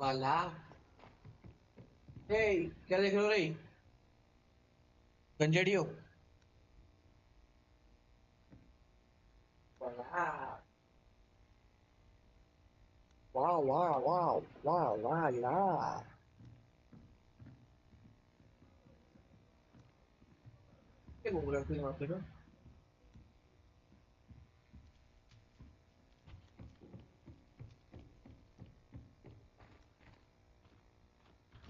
वाला हे क्या देख रहे हो रे गंजेड़ियो वाला वाह वाह वाह वाह वाह ला क्या घूम रहे हो वहां पे ना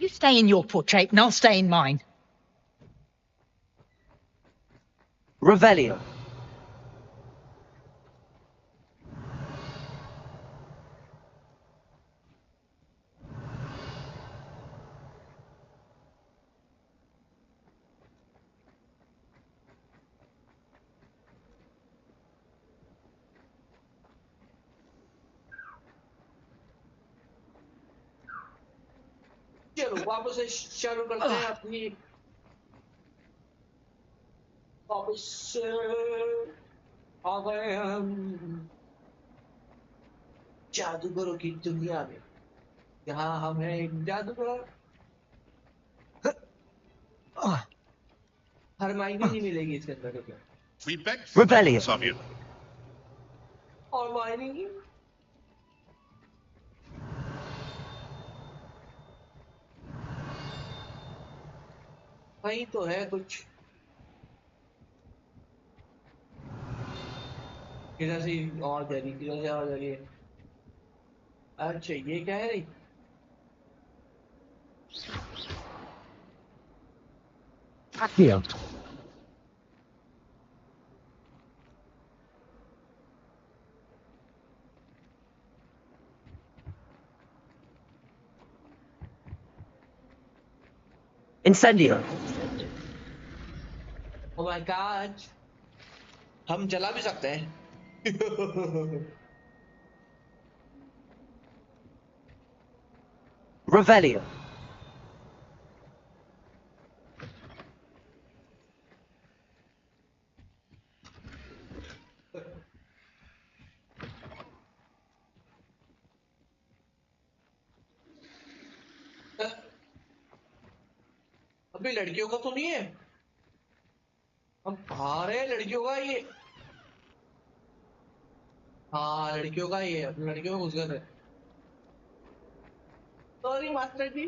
You stay in your portrait and I'll stay in mine. Revelio. चलो वापस से शुरू करते हैं अपनी वापस से आ गए हम जादूगरों की दुनिया में यहाँ हम हैं एक जादूगर हर मायने नहीं मिलेगी इसके अंदर क्या We beg Revelio. of you. और मायने वही तो है कुछ किधर से और जा रही किधर से और जा रही है अच्छा ये क्या है रे Here. Incendio. Oh my God हम जला भी सकते हैं Revelio. अभी लड़कियों का तो नहीं है हम आ रहे हैं लड़कियों का ये हाँ लड़कियों का ये अपनी लड़कियों में घुस गए थे सॉरी मास्टर जी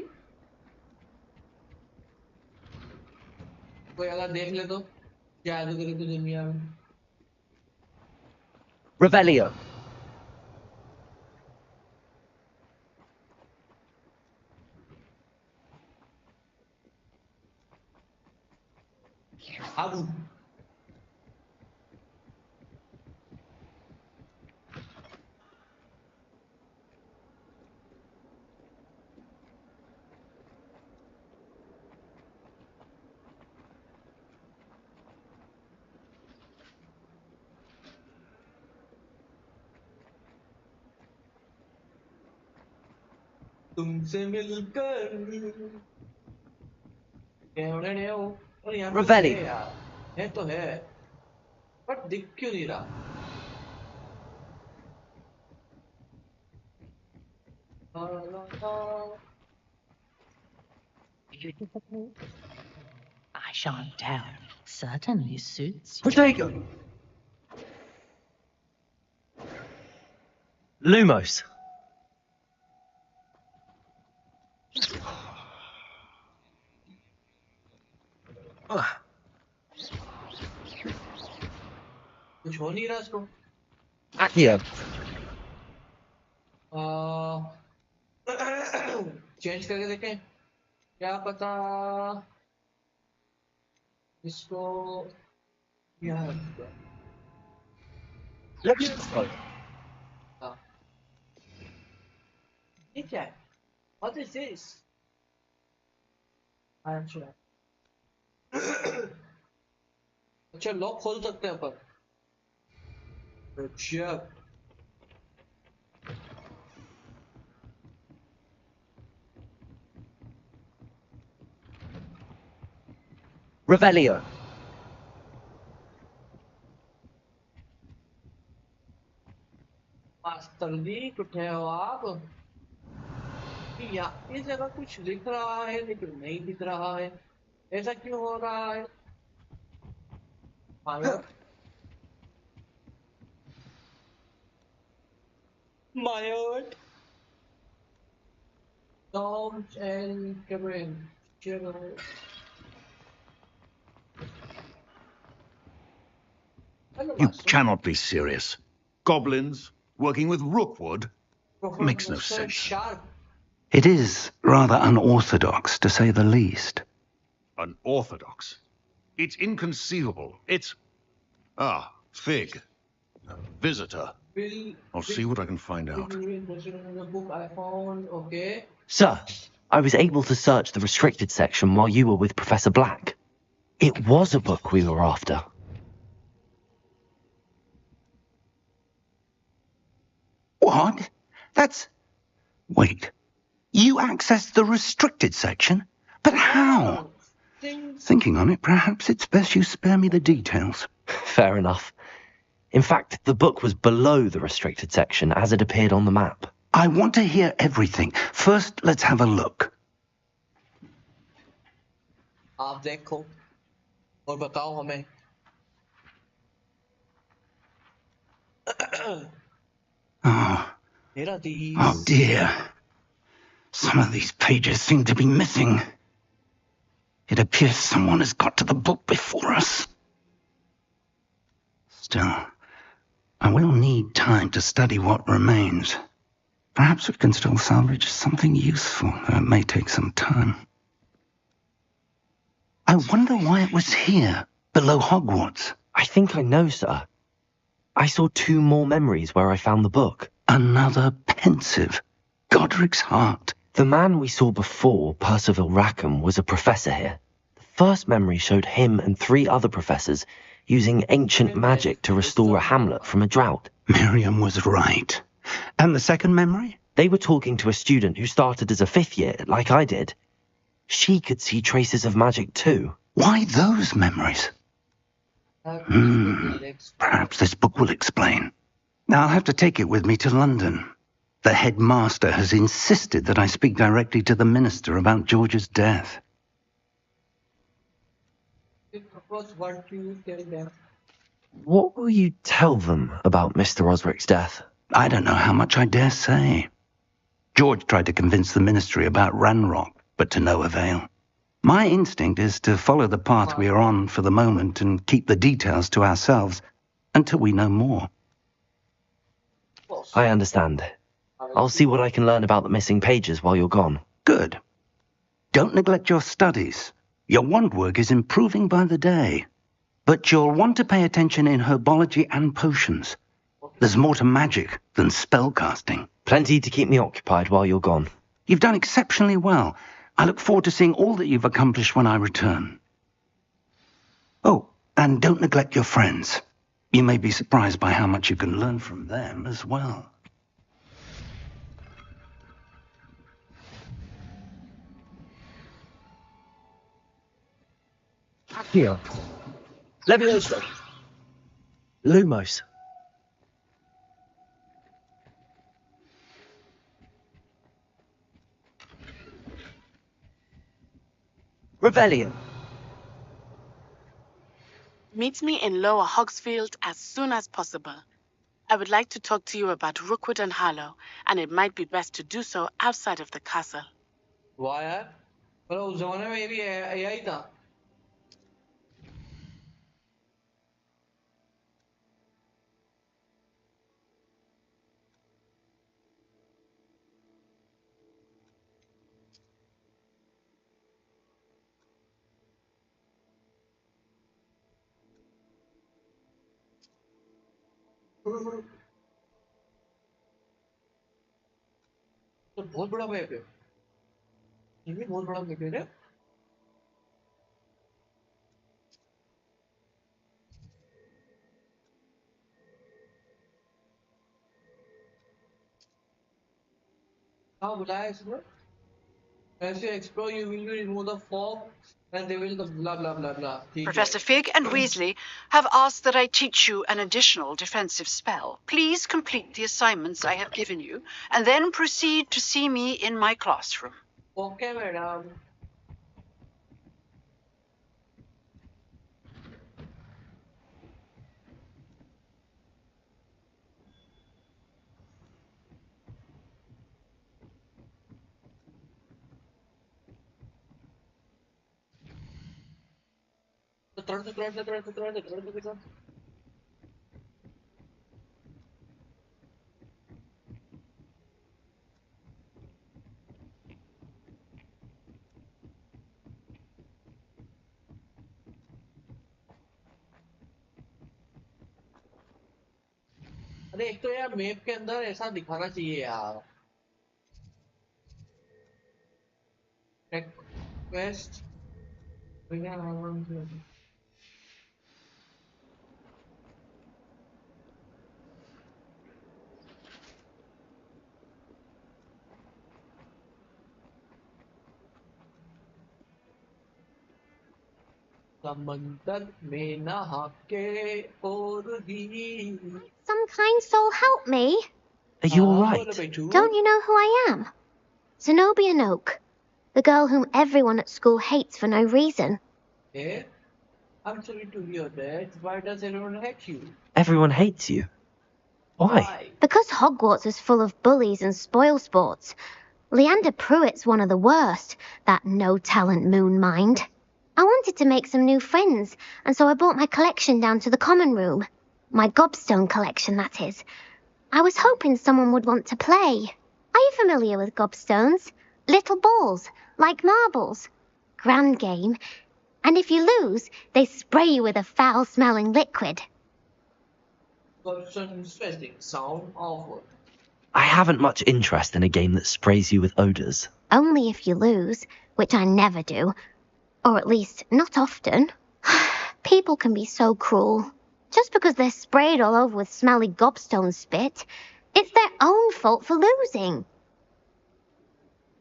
कोई अगर देख ले तो जादूगरों की दुनिया में Revelio. अब तुमसे मिलकर और यहाँ पे Revelli. है यार है तो है पर दिख क्यों नहीं रहा I shan't tell. Certainly suits you. Protego. Lumos. कुछ हो नहीं रहा इसको Accio. चेंज करके देखें क्या पता इसको यहाँ Lexo. हाँ ये क्या है What is this? अच्छा अच्छा लॉक खोल सकते हैं अपन अच्छा Revelio. मास्टर जी कुठे हो आप? या इस जगह कुछ दिख रहा है लेकिन नहीं दिख रहा है, ऐसा क्यों हो रहा है? Fire. My art. Tom and Kevin. General. Hello, You Master. cannot be serious. Goblins working with Rookwood? Makes no Mr. sense. Sharp. It is rather unorthodox, to say the least. Unorthodox. It's inconceivable. It's... Ah, Fig. A visitor. I'll see what I can find out. The book I found. Okay. Sir, I was able to search the restricted section while you were with Professor Black. It was a book we were after. What? That's... Wait. You accessed the restricted section? But how? Thinking on it, perhaps it's best you spare me the details. Fair enough. In fact, the book was below the restricted section as it appeared on the map. I want to hear everything. First, let's have a look. आप देखो और बताओ हमें. Oh, Here are these. oh dear. Some of these pages seem to be missing. It appears someone has got to the book before us. Still, I will need time to study what remains. Perhaps we can still salvage something useful, though it may take some time. I wonder why it was here, below Hogwarts. I think I know, sir. I saw 2 more memories where I found the book. Another pensive. Godric's heart. The man we saw before, Percival Rackham, was a professor here. The first memory showed him and 3 other professors using ancient magic to restore a hamlet from a drought. Miriam was right. And the second memory? They were talking to a student who started as a 5th year, like I did. She could see traces of magic too. Why those memories? Perhaps this book will explain. Now I'll have to take it with me to London. The headmaster has insisted that I speak directly to the minister about George's death. What will you tell them about Mr. Osric's death? I don't know how much I dare say. George tried to convince the ministry about Ranrock, but to no avail. My instinct is to follow the path we are on for the moment and keep the details to ourselves until we know more. I understand. I'll see what I can learn about the missing pages while you're gone. Good. Don't neglect your studies. Your wand work is improving by the day. But you'll want to pay attention in herbology and potions. There's more to magic than spellcasting. Plenty to keep me occupied while you're gone. You've done exceptionally well. I look forward to seeing all that you've accomplished when I return. Oh, and don't neglect your friends. You may be surprised by how much you can learn from them as well. Accio. Levioso. Lumos. Revelio. Meet me in Lower Hogsfield as soon as possible. I would like to talk to you about Rookwood and Harlow, and it might be best to do so outside of the castle. Why यार? पर उस ज़माने में ये भी यही था. तो बहुत बड़ा मैप है. ये भी बहुत बड़ा मैप है ना? हाँ बुलाया इसने. As you explore, you will remove the fog And they will the blah blah blah blah. ठीक है. Professor Fig and Weasley have asked that I teach you an additional defensive spell. Please complete the assignments I have given you, and then proceed to see me in my classroom. Okay, madam. अरे एक तो यार map के अंदर ऐसा दिखाना चाहिए यार. Request. समंदर में नहा के और ही. Some kind soul help me. Are you all बोलो right? बेटू. Don't you know who I am? Zenobia Noak, the girl whom everyone at school hates for no reason. Eh? I'm sorry to hear that. Why does everyone hate you? Everyone hates you. Why? Because Hogwarts is full of bullies and spoilsports. Leander Pruitt's one of the worst, that no-talent moon mind. I wanted to make some new friends, and so I brought my collection down to the common room. My gobstone collection, that is. I was hoping someone would want to play. Are you familiar with gobstones? Little balls, like marbles. Grand game. And if you lose, they spray you with a foul-smelling liquid. Interesting. Sound awful. I haven't much interest in a game that sprays you with odours. Only if you lose, which I never do. Or at least, not often. People can be so cruel. Just because they're sprayed all over with smelly gobstone spit, it's their own fault for losing.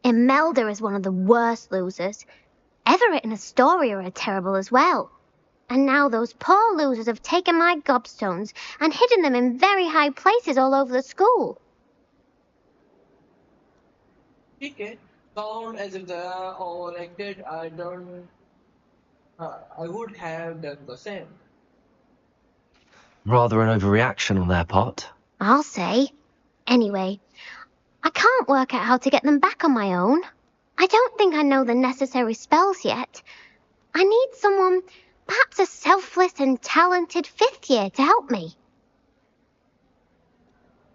Imelda is one of the worst losers. Everett and Astoria are terrible as well. And now those poor losers have taken my gobstones and hidden them in very high places all over the school. Okay. Sound as if they are all acted. I don't. I would have done the same. Rather an overreaction on their part. I'll say. Anyway, I can't work out how to get them back on my own. I don't think I know the necessary spells yet. I need someone, perhaps a selfless and talented fifth year to help me.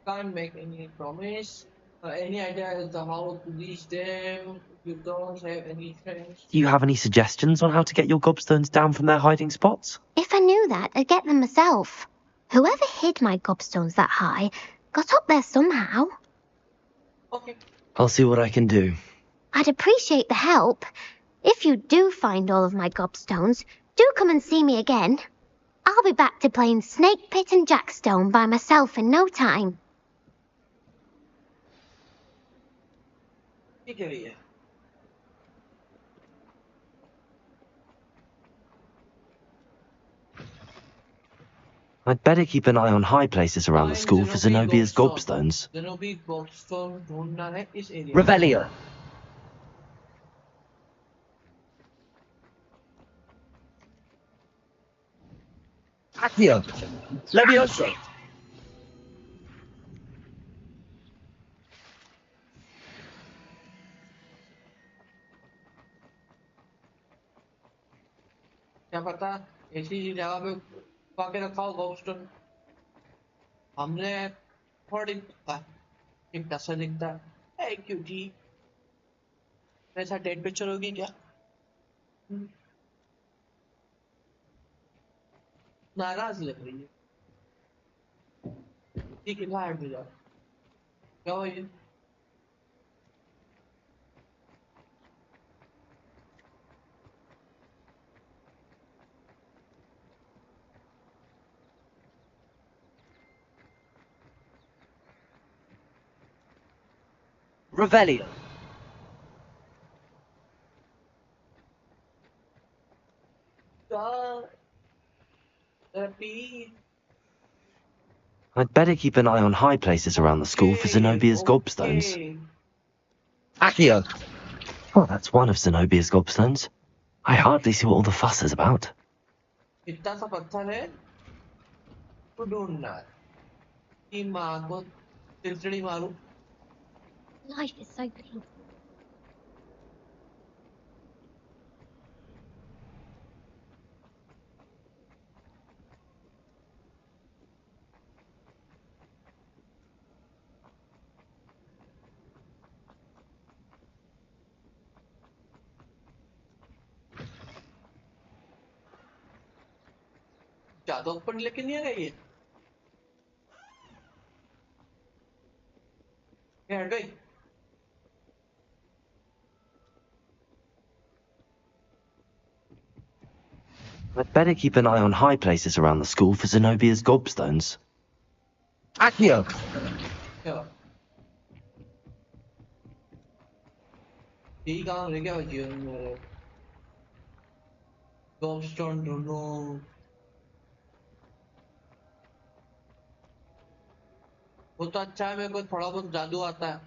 Can't make any promise. Any idea as to how to reach them? You don't have any friends. Do you have any suggestions on how to get your gobstones down from their hiding spots? If I knew that, I'd get them myself. Whoever hid my gobstones that high got up there somehow. Okay. I'll see what I can do. I'd appreciate the help. If you do find all of my gobstones, do come and see me again. I'll be back to playing Snake Pit and Jackstone by myself in no time. ठीक है भैया. I'd better keep an eye on high places around the school for Zenobia's gobstones. Zenobia gobstone ढूंढना है इस area. Revelio. Accio. Levioso. क्या पता ऐसी जगह पे पाके रखा हो गॉबस्टोन. हमने थोड़ी एक कैसा दिखता है. ए क्यूटी. ऐसा डेड पिक्चर होगी क्या? नाराज लग रही है. ठीक है बाहर भी जाओ. क्या हुआ ये? Revelio. I'd better keep an eye on high places around the school for Zenobia's gobstones. Accio. Well, that's one of Zenobia's gobstones. I hardly see what all the fuss is about. इतना सा पत्थर है तो ढूंढना है कि माँ को तिलचड़ी मारूं Life is so painful. ज्यादा ऊपर लेके नहीं आ गई ये हट गई I'd better keep an eye on high places around the school for Zenobia's gobstones. Accio. यही काम रह गया जीवन में गॉबस्टोन ढूंढो वो तो अच्छा है मेरे को थोड़ा बहुत जादू आता है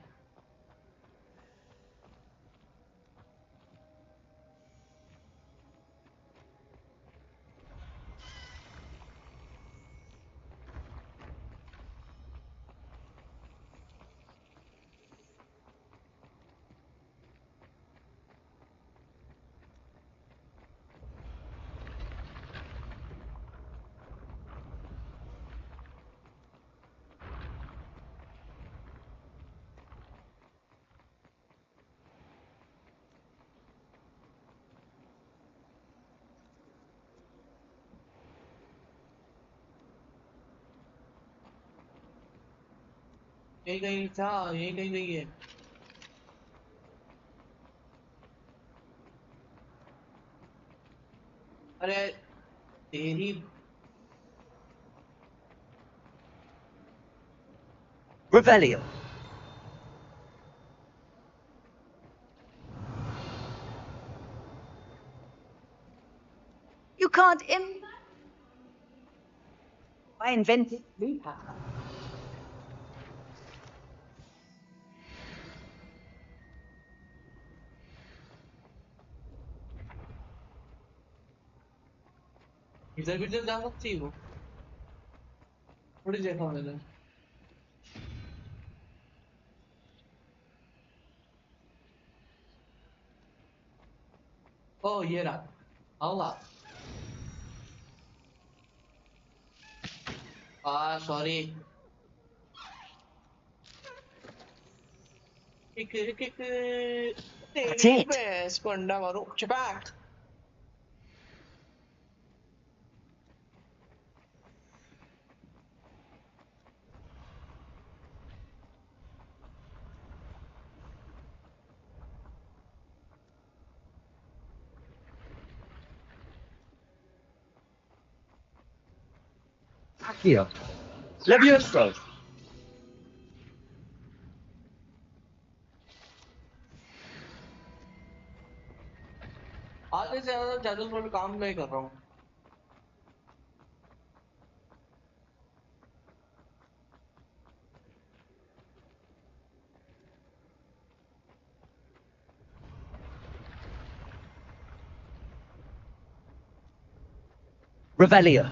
यही कहीं था यही कहीं नहीं है अरे तेरी Revelio. You can't I invented blue power. इधर भी तो जा सकती है वो थोड़ी देखा मैंने ओ ये रहा आऊंगा सॉरी That's it. स्पंडा मारो चपाक Accio. Levioso. आधे से ज्यादा जादू पर काम नहीं कर रहा हूँ Revelio.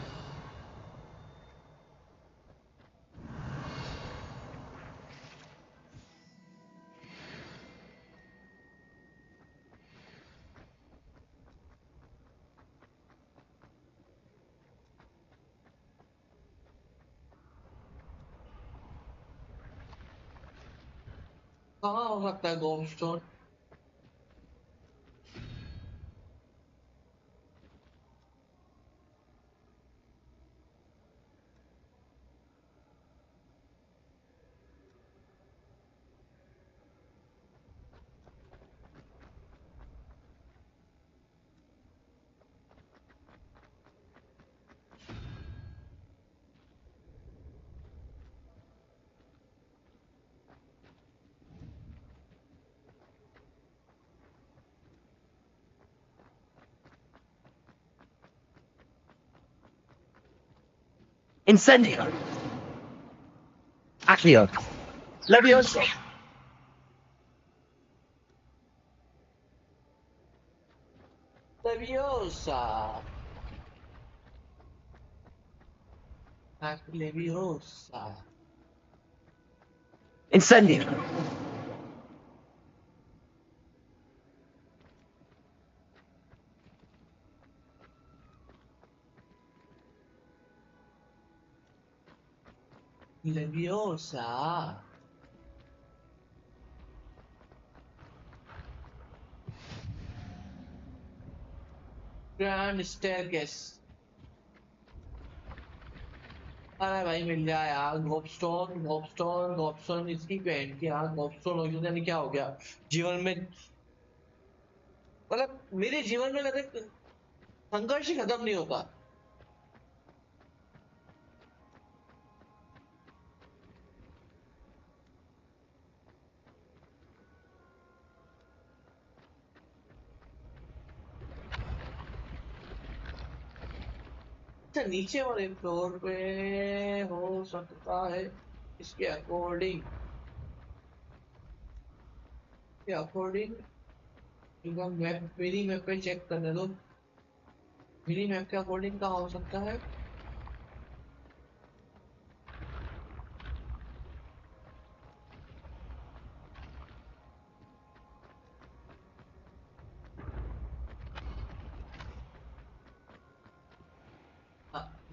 कहाँ हो सकता है Goldstone Incendio. Accio. Leviosa. Leviosa. Leviosa. Incendio. Leviosa. Grand staircase. अरे भाई मिल गया यार गोपस्टोन गोपस्टोन गोपस्टोन इसकी बहन की यार गोपस्टोन हो गया क्या हो गया जीवन में मतलब मेरे जीवन में कभी संघर्ष ही खत्म नहीं होता अच्छा नीचे वाले फ्लोर पे हो सकता है इसके अकॉर्डिंग के अकॉर्डिंग एकदम मैप मिनी मैप पे चेक करने दो मिनी मैप के अकॉर्डिंग कहाँ हो सकता है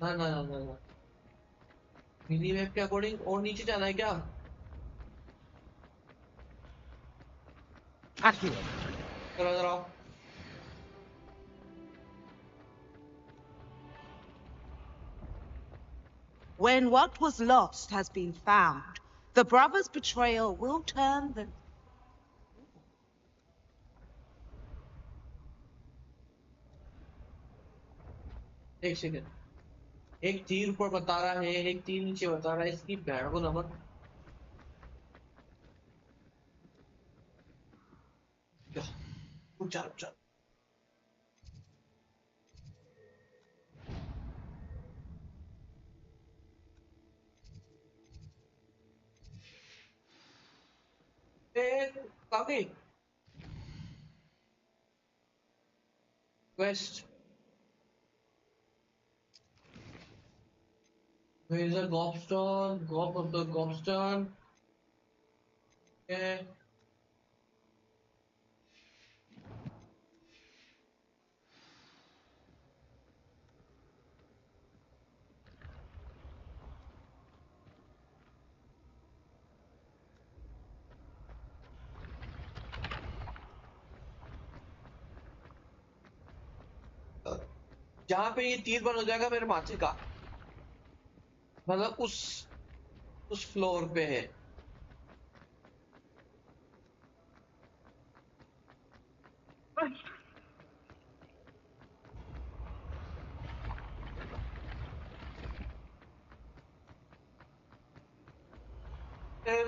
ना ना ना ना ना मिनी मैप के अकॉर्डिंग और नीचे जाना है क्या Accio. चलो चलो When what was lost has been found, the brothers' betrayal will turn the... एक सेकंड एक तीर ऊपर बता रहा है एक तीर नीचे बता रहा है इसकी बैंड को नमक चल चल काफी waste There is a gobstone, gob of the gobstone. Okay. जहाँ पे ये तीर बन हो जाएगा मेरे माथे का मतलब उस फ्लोर पे है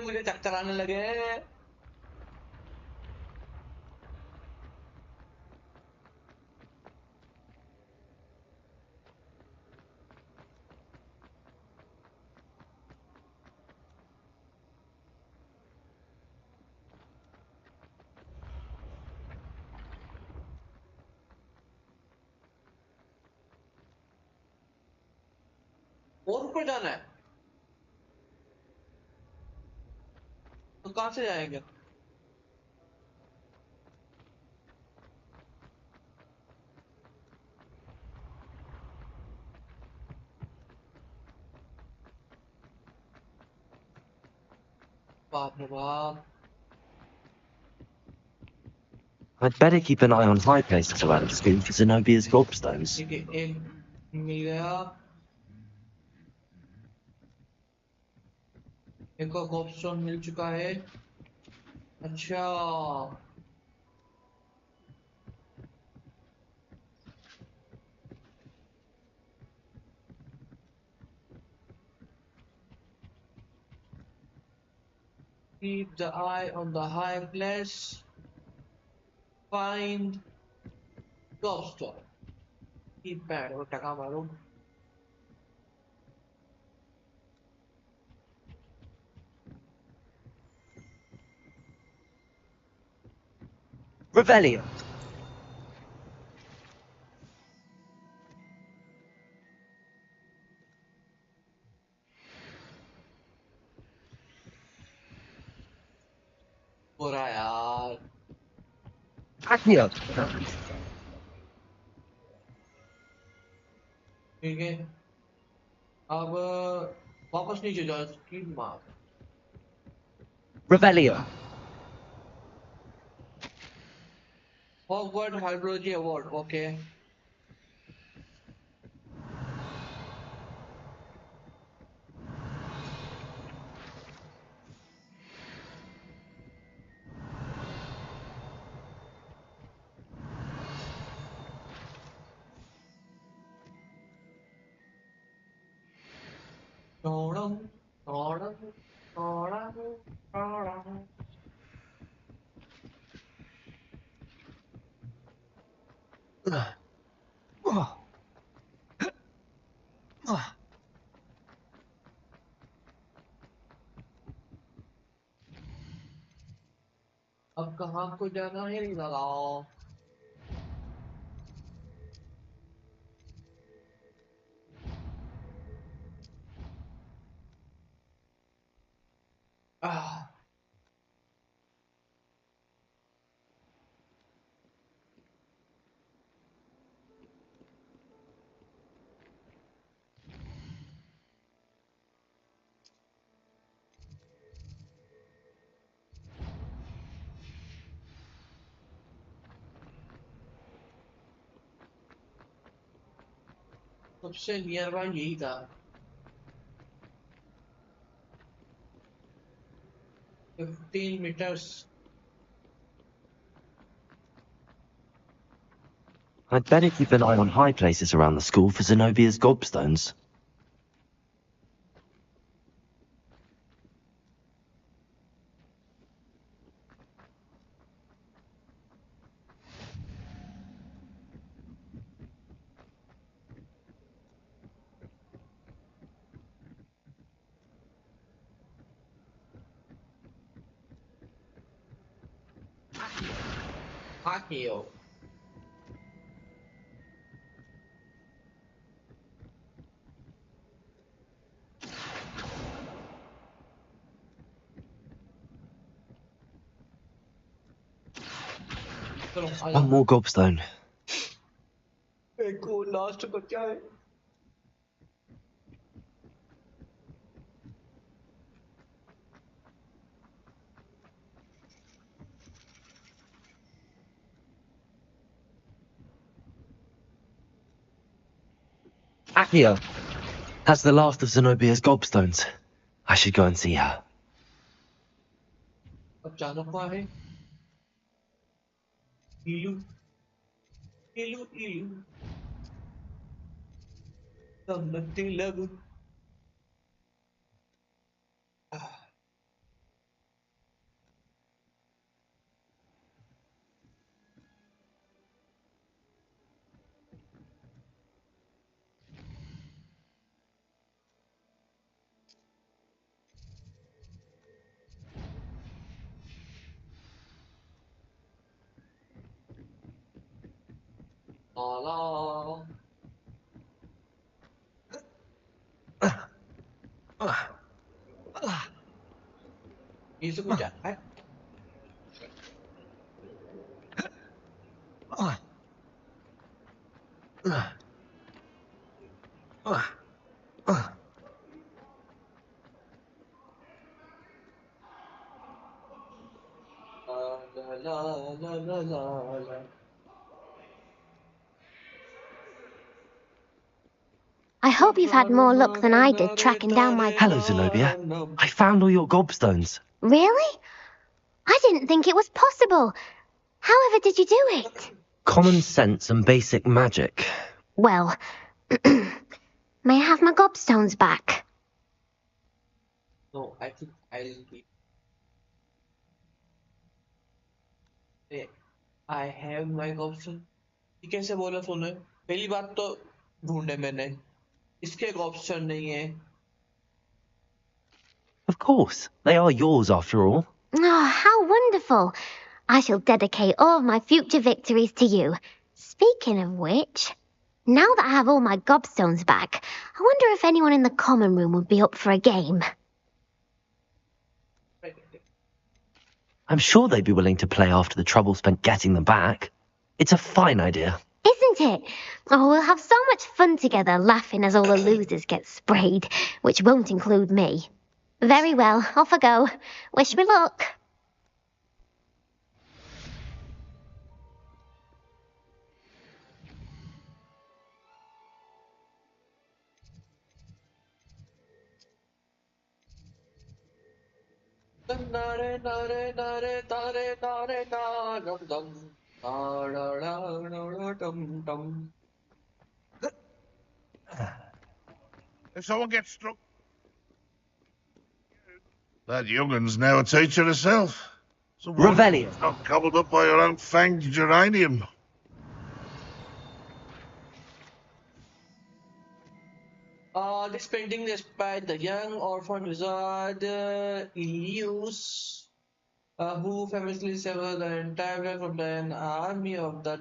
मुझे चक्कर आने लगे और ऊपर जाना है तो कहाँ से जाएंगे बाप रे बाप I'd better keep an eye on high places around the school for Zenobia's gobstones. ठीक है एक मिल गया एक और गॉबस्टोन मिल चुका है अच्छा keep the eye on the high place find gobstone keep bad वो टका मारो Revelio. हो रहा है यार Accio. ठीक है अब वापस नीचे जाओ स्क्रीन मार Revelio. Hogwarts Hydrology Award okay Dodum, dodum, dodum, dodum. अब कहाँ को जाना है लगाओ आह सबसे नियर बाय यही था 15 meters I'd better keep an eye on high places around the school for Zenobia's gobstones. Akio चलो आजा One more gobstone. एक को लास्ट बचा है Accio. That's the last of Zenobia's gobstones. I should go and see her. अब जाना कहाँ है इलू इलू इलू something love la la ये सब कुछ है la la la la la la I hope you've had more luck than I did tracking down my... Hello, Zenobia. I found all your gobstones. Really? I didn't think it was possible. However did you do it? Common sense and basic magic. Well, may I have my gobstones back? no I think I'll keep I have my option ये कैसे बोला तूने पहली बात तो ढूंढे मैंने इसके ऑप्शन नहीं है Of course, they are yours after all. Oh, how wonderful. I shall dedicate all my future victories to you. Speaking of which, now that I have all my gobstones back, I wonder if anyone in the common room would be up for a game. I'm sure they'd be willing to play after the trouble spent getting them back. It's a fine idea. Isn't it? Oh, we'll have so much fun together laughing as all the losers get sprayed, which won't include me. Very well, off I go. Wish me luck. If someone gets struck... That youngun's now a teacher herself. Revelio. Not gobbled up by her own fanged geranium. This painting is by the young orphan wizard Ilius, who famously saved the entire world from an army of the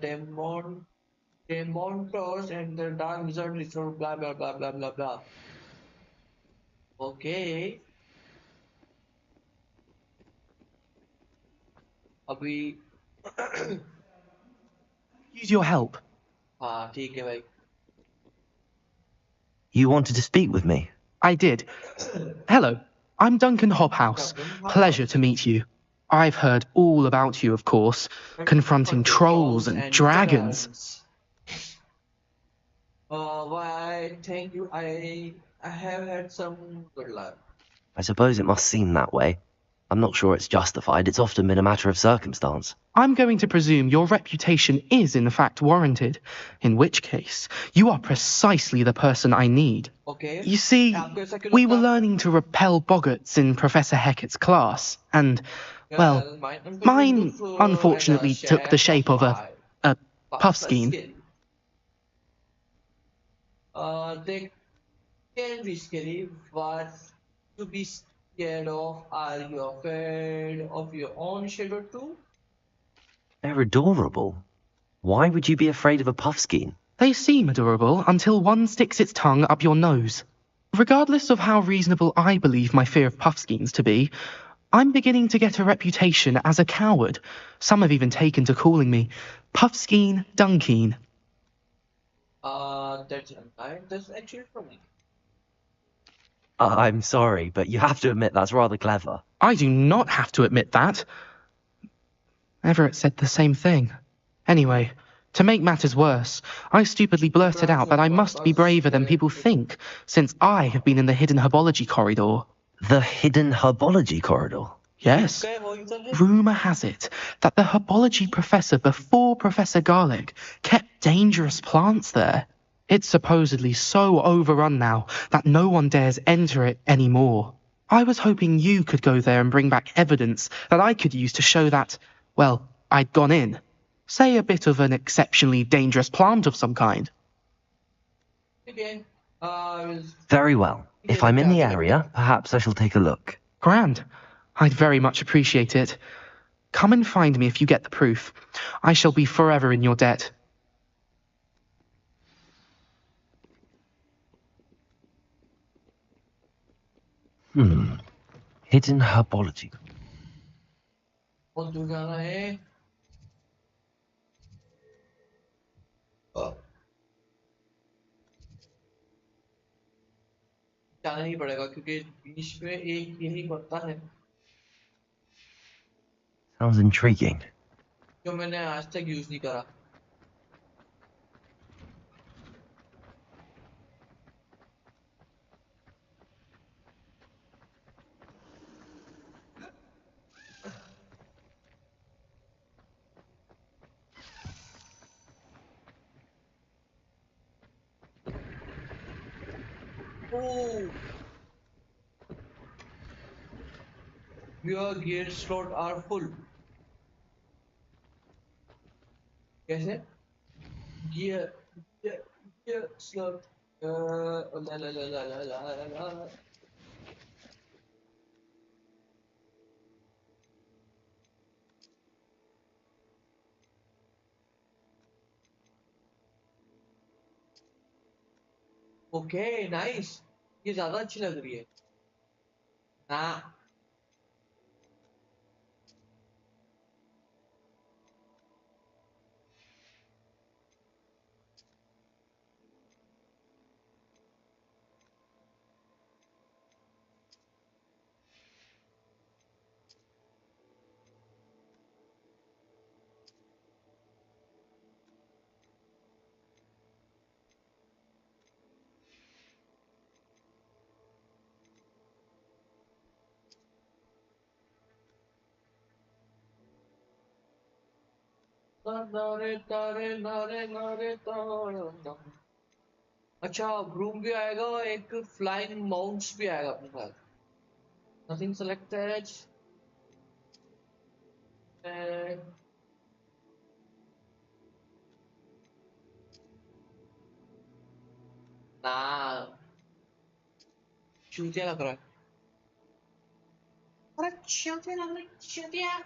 Demontors and the dark wizard restored blah blah blah blah blah blah. Okay. अभी Use your help. हाँ ठीक है भाई. You wanted to speak with me? I did. Hello, I'm Duncan Hobhouse. Pleasure to meet you. I've heard all about you, of course, confronting trolls and dragons. Why? Thank you. I have had some good luck. I suppose it must seem that way. I'm not sure it's justified. It's often been a matter of circumstance. I'm going to presume your reputation is in fact warranted, in which case you are precisely the person I need. Okay. You see, we were learning to repel boggarts in Professor Hecat's class, and, well, mine unfortunately took the shape of a puffskein. They can be scary, but to be scared of, are you afraid of your own shadow too? They're adorable. Why would you be afraid of a puffskein? They seem adorable until one sticks its tongue up your nose. Regardless of how reasonable I believe my fear of puffskeins to be, I'm beginning to get a reputation as a coward. Some have even taken to calling me Puffskein Dunkeen. That's actually funny. I'm sorry, but you have to admit that's rather clever. I do not have to admit that. Everett said the same thing. Anyway, to make matters worse, I stupidly blurted out that I must be braver than people think, since I have been in the hidden herbology corridor. The hidden herbology corridor? Yes. Rumour has it that the herbology professor before Professor Garlic kept dangerous plants there. It's supposedly so overrun now that no one dares enter it anymore. I was hoping you could go there and bring back evidence that I could use to show that, well, I'd gone in. Say a bit of an exceptionally dangerous plant of some kind. Very well. If I'm in the area, perhaps I shall take a look. Grand. I'd very much appreciate it. Come and find me if you get the proof. I shall be forever in your debt. Hidden herbology. बहुत दूर जाना है. जाना ही पड़ेगा क्योंकि बीच में एक यही पड़ता है Sounds intriguing. जो मैंने आज तक यूज नहीं करा. Oh, your gear slot are full. कैसे? Gear slot. La la la la la la la. Okay nice, ये ज्यादा अच्छी लग रही है ना। नारे तारे नारे नारे तारे। अच्छा ब्रूम भी आएगा, एक फ्लाइंग माउंट्स भी आएगा अपने पास। Nothing selected. ना चूतिया लग रहा है। अरे चूतिया लग रहा है, चूतिया।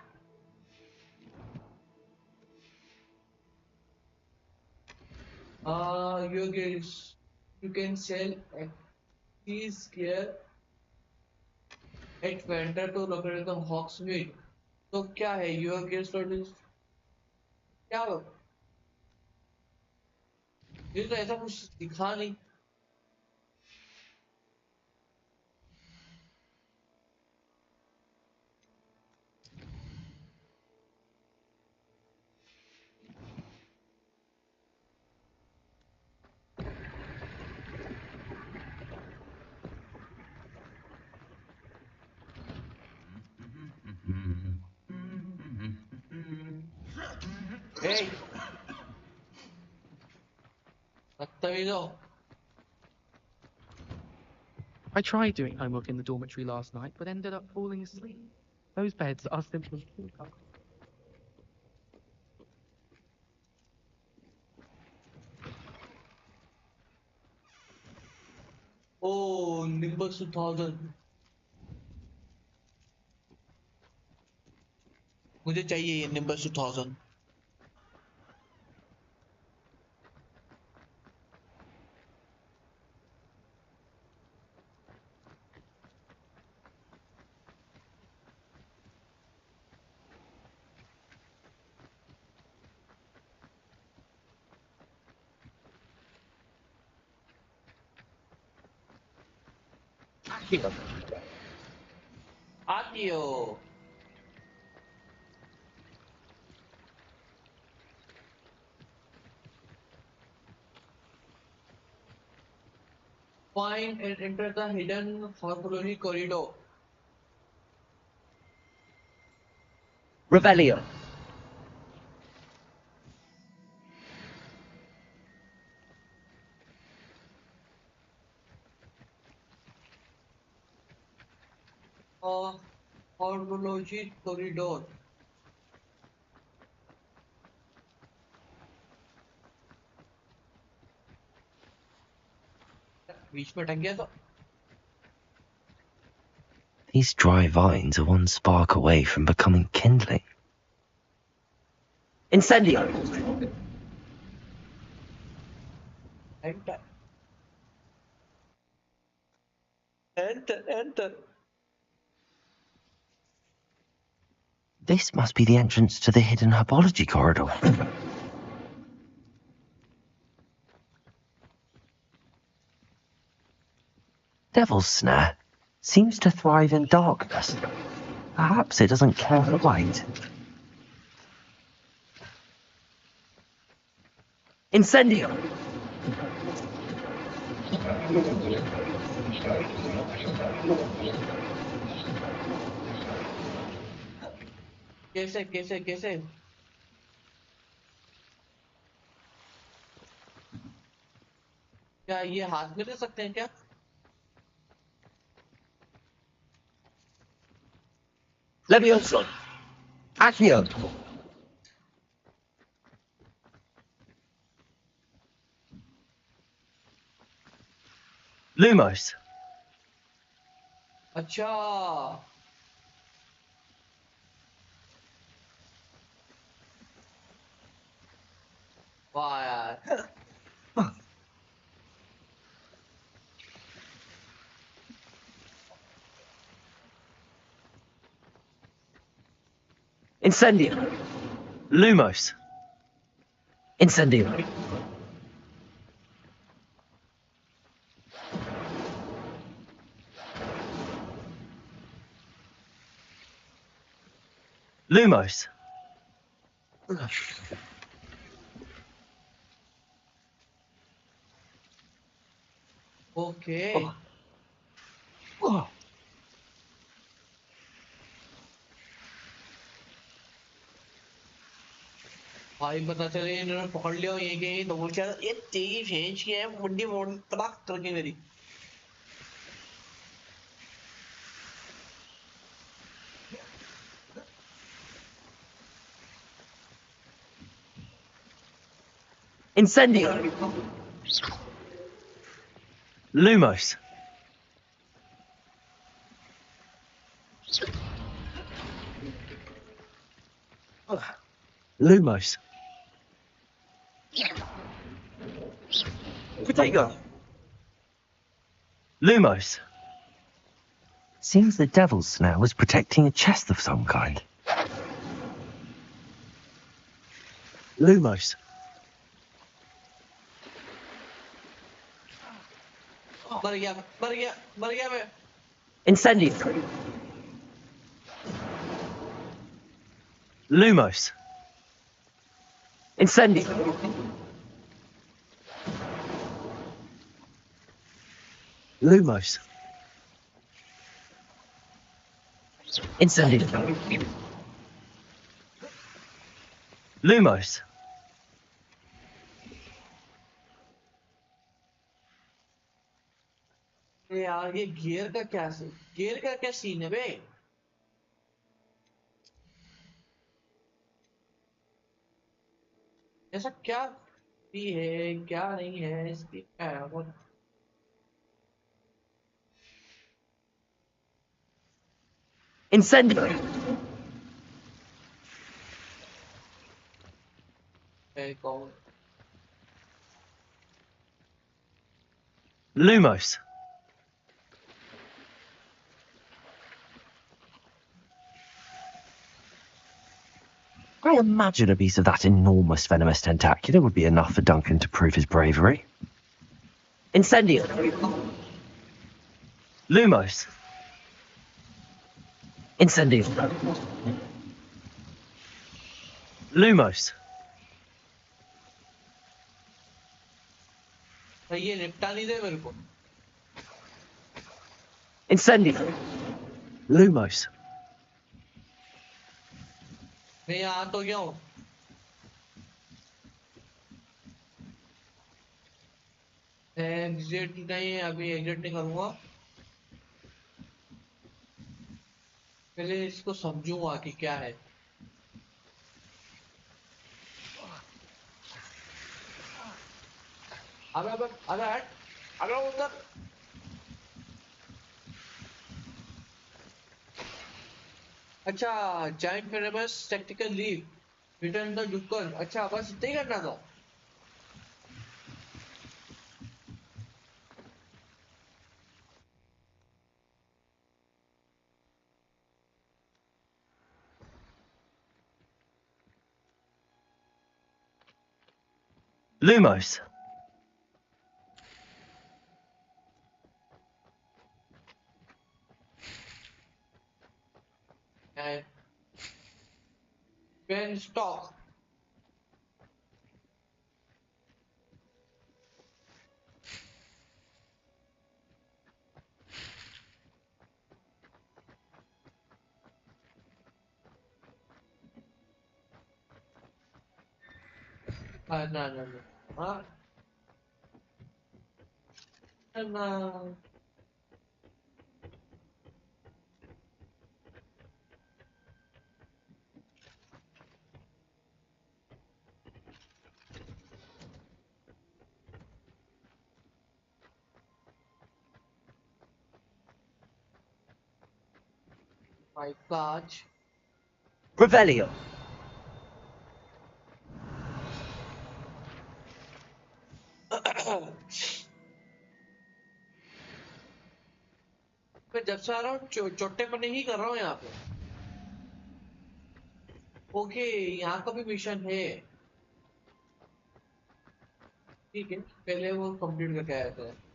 You guys, you can sell these gear at vendor to locate the Hawksmead. तो क्या है your gear स्टोरेज? क्या हो? ये तो ऐसा कुछ दिखा नहीं। Hey, बदतमीजों। I tried doing homework in the dormitory last night, but ended up falling asleep. Those beds are simply too comfortable. Oh, Nimbus 2000। मुझे चाहिए ये Nimbus 2000। आतियो। Find and enter the hidden horology corridor. Revelio. Horology corridor। बीच में अटक गया तो। These dry vines are one spark away from becoming kindling. Incendio! Enter. Enter, enter. This must be the entrance to the hidden herbology corridor. Devil's Snare seems to thrive in darkness. Perhaps it doesn't care for light. Incendio! कैसे कैसे कैसे? क्या ये हाथ में ले सकते हैं क्या? Levioso! Accio! Lumos! अच्छा। वाह यार। Incendio. Lumos. Incendio. Lumos. Okay. भाई पता चले इन्होंने पकड़ लिया ये कहीं तो वो क्या ये तेरी भैंस की है मुंडी मोड़ तलाक करके मेरी Incendio. Lumos. Lumos. Potato. Lumos. Seems the devil's snare was protecting a chest of some kind. Lumos. मर गया मर गया मर गया मैं Incendio. Lumos. Incendio. Lumos. Incendio. Lumos. यार ये गियर का क्या सीन है बे ऐसा क्या भी है क्या नहीं है इसकी क्या है वो Incendio. कौन Lumos. I imagine a piece of that enormous venomous tentacular would be enough for Duncan to prove his bravery. Incendio. Lumos. Incendio. Lumos. ये निपटा नहीं दे मेरे को Incendio. Lumos. मैं यहाँ तो गया हूँ एग्जिट नहीं अभी एग्जिट नहीं करूँगा पहले इसको समझूंगा कि क्या है अबे अबे अबे हट अबे उधर अच्छा giant famous tactical leave return the डुक्कर अच्छा बस इतना ही करना था Lumos. and when stop no हाँ no my God Revelio. मैं जब से आ रहा हूँ चोटे पर नहीं कर रहा हूँ यहाँ पे ओके यहाँ का भी मिशन है ठीक है पहले वो कंप्लीट करके आया था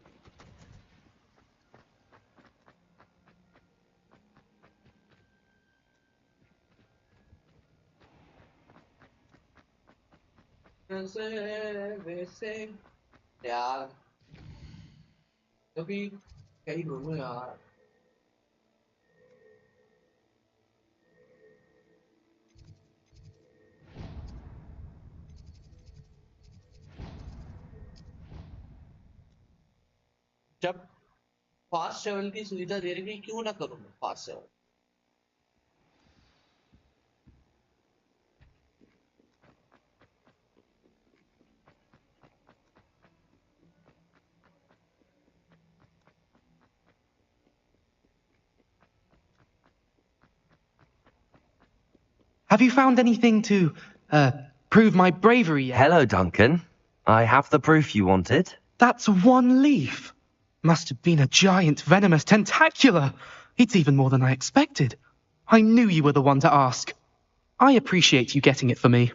वैसे यार कभी कहीं घूमो यार जब फास्ट ट्रेवल की सुविधा दे रही है क्यों ना करूं मैं fast travel Have you found anything to, prove my bravery yet? Hello, Duncan. I have the proof you wanted. That's one leaf. Must have been a giant venomous tentacula. It's even more than I expected. I knew you were the one to ask. I appreciate you getting it for me.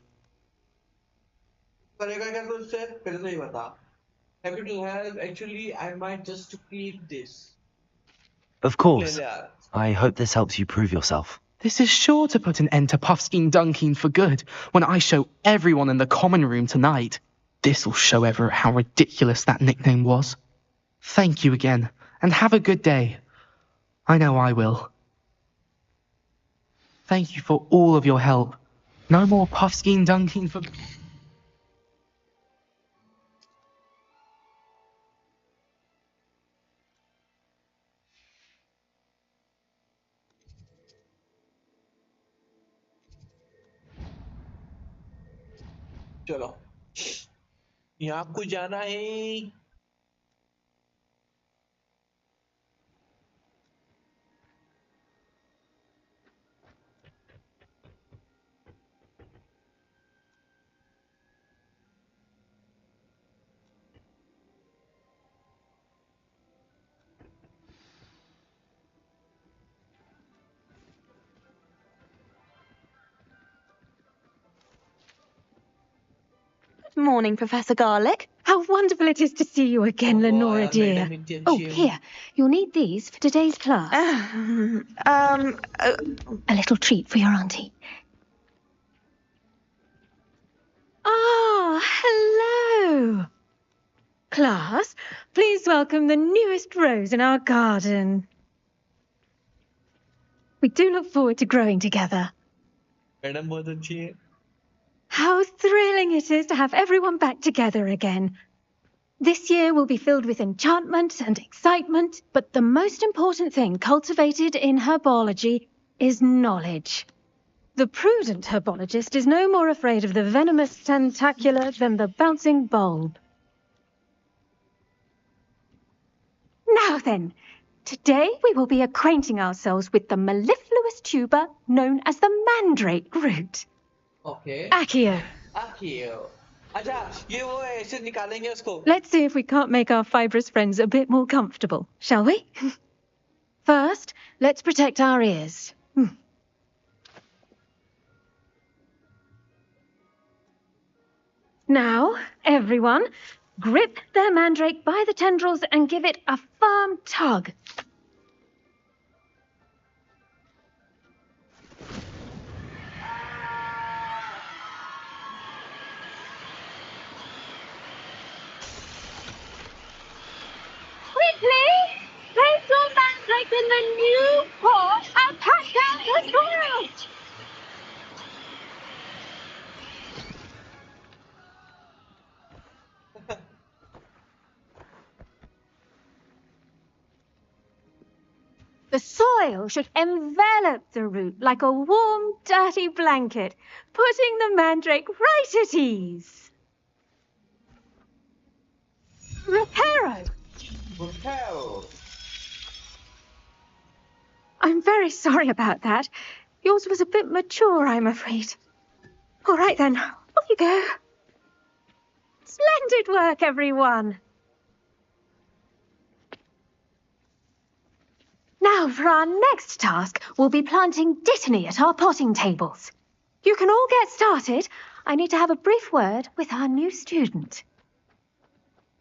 करेगा क्या कुछ से पहले तो ये बता happy to help actually I might just to keep this Of course. ले ले यार I hope this helps you prove yourself. This is sure to put an end to Puffskein Dunkeen for good when I show everyone in the common room tonight. This'll show everyone how ridiculous that nickname was. Thank you again, and have a good day. I know I will. Thank you for all of your help. No more Puffskein Dunkeen for... चलो यहाँ को जाना है Morning, Professor Garlic. How wonderful it is to see you again, Lenora dear. Oh, here. You'll need these for today's class. A little treat for your auntie. Ah, hello. Class, please welcome the newest rose in our garden. We do look forward to growing together. Madam बहुत अच्छी है How thrilling it is to have everyone back together again. This year will be filled with enchantment and excitement, but the most important thing cultivated in herbology is knowledge. The prudent herbologist is no more afraid of the venomous tentacula than the bouncing bulb. Now then, today we will be acquainting ourselves with the mellifluous tuber known as the mandrake root. Okay. Accio. Accio. अच्छा ये वो है ऐसे निकालेंगे उसको Let's see if we can't make our fibrous friends a bit more comfortable, shall we? First, let's protect our ears. Now, everyone, grip their mandrake by the tendrils and give it a firm tug. Quickly! Place your mandrake in the new pot and pack out the soil! The soil should envelop the root like a warm, dirty blanket, putting the mandrake right at ease. Reparo! Reparo! I'm very sorry about that. Yours was a bit mature, I'm afraid. All right then, off you go. Splendid work, everyone. Now, for our next task, we'll be planting dittany at our potting tables. You can all get started. I need to have a brief word with our new student.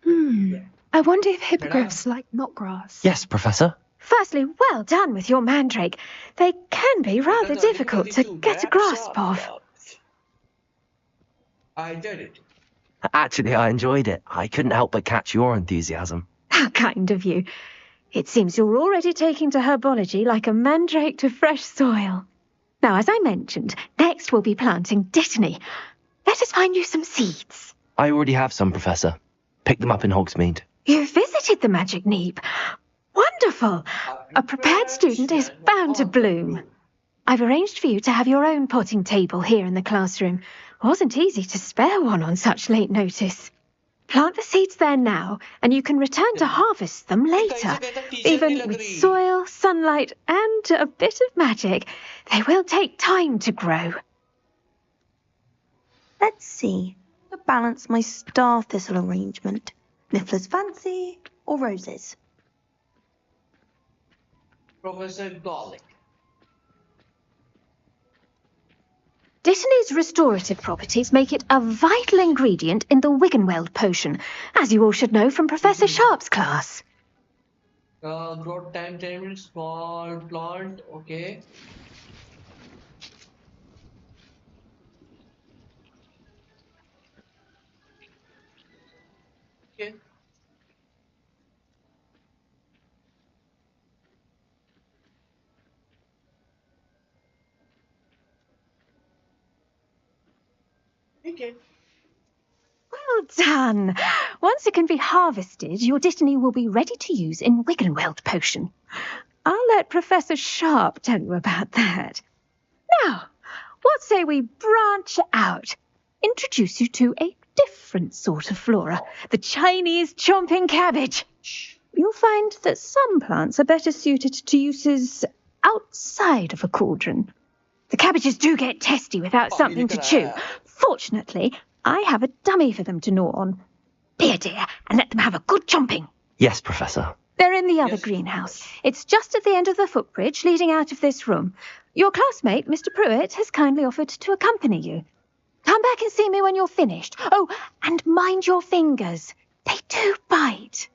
I wonder if hippogriffs like knotgrass. Yes, Professor. Firstly, well done with your mandrake. They can be rather difficult to get a grasp of. I did it. Actually, I enjoyed it. I couldn't help but catch your enthusiasm. How kind of you. It seems you're already taking to herbology like a mandrake to fresh soil. Now, as I mentioned, next we'll be planting dittany. Let us find you some seeds. I already have some, Professor. Picked them up in Hogsmeade. You visited the Magic Neep. Wonderful! A prepared student is bound to bloom. I've arranged for you to have your own potting table here in the classroom. Wasn't easy to spare one on such late notice. Plant the seeds there now, and you can return to harvest them later. Even with soil, sunlight, and a bit of magic, they will take time to grow. Let's see. To balance my star thistle arrangement. Niffler's fancy or roses? Professor Garlic. Dittany's restorative properties make it a vital ingredient in the Wiggenweld potion, as you all should know from Professor Sharp's class. Growth time 10 minutes, small plant, okay. Okay. Okay. Well done! Once it can be harvested, your Dittany will be ready to use in Wiggenweld potion. I'll let Professor Sharp tell you about that. Now, what say we branch out? Introduce you to a different sort of flora, the Chinese chomping cabbage. You'll find that some plants are better suited to uses outside of a cauldron. The cabbages do get testy without something to chew. Fortunately, I have a dummy for them to gnaw on. Be a dear and let them have a good chomping. Yes, Professor. They're in the other greenhouse. It's just at the end of the footbridge leading out of this room. Your classmate, Mr. Pruitt, has kindly offered to accompany you. Come back and see me when you're finished. Oh, and mind your fingers. They do bite.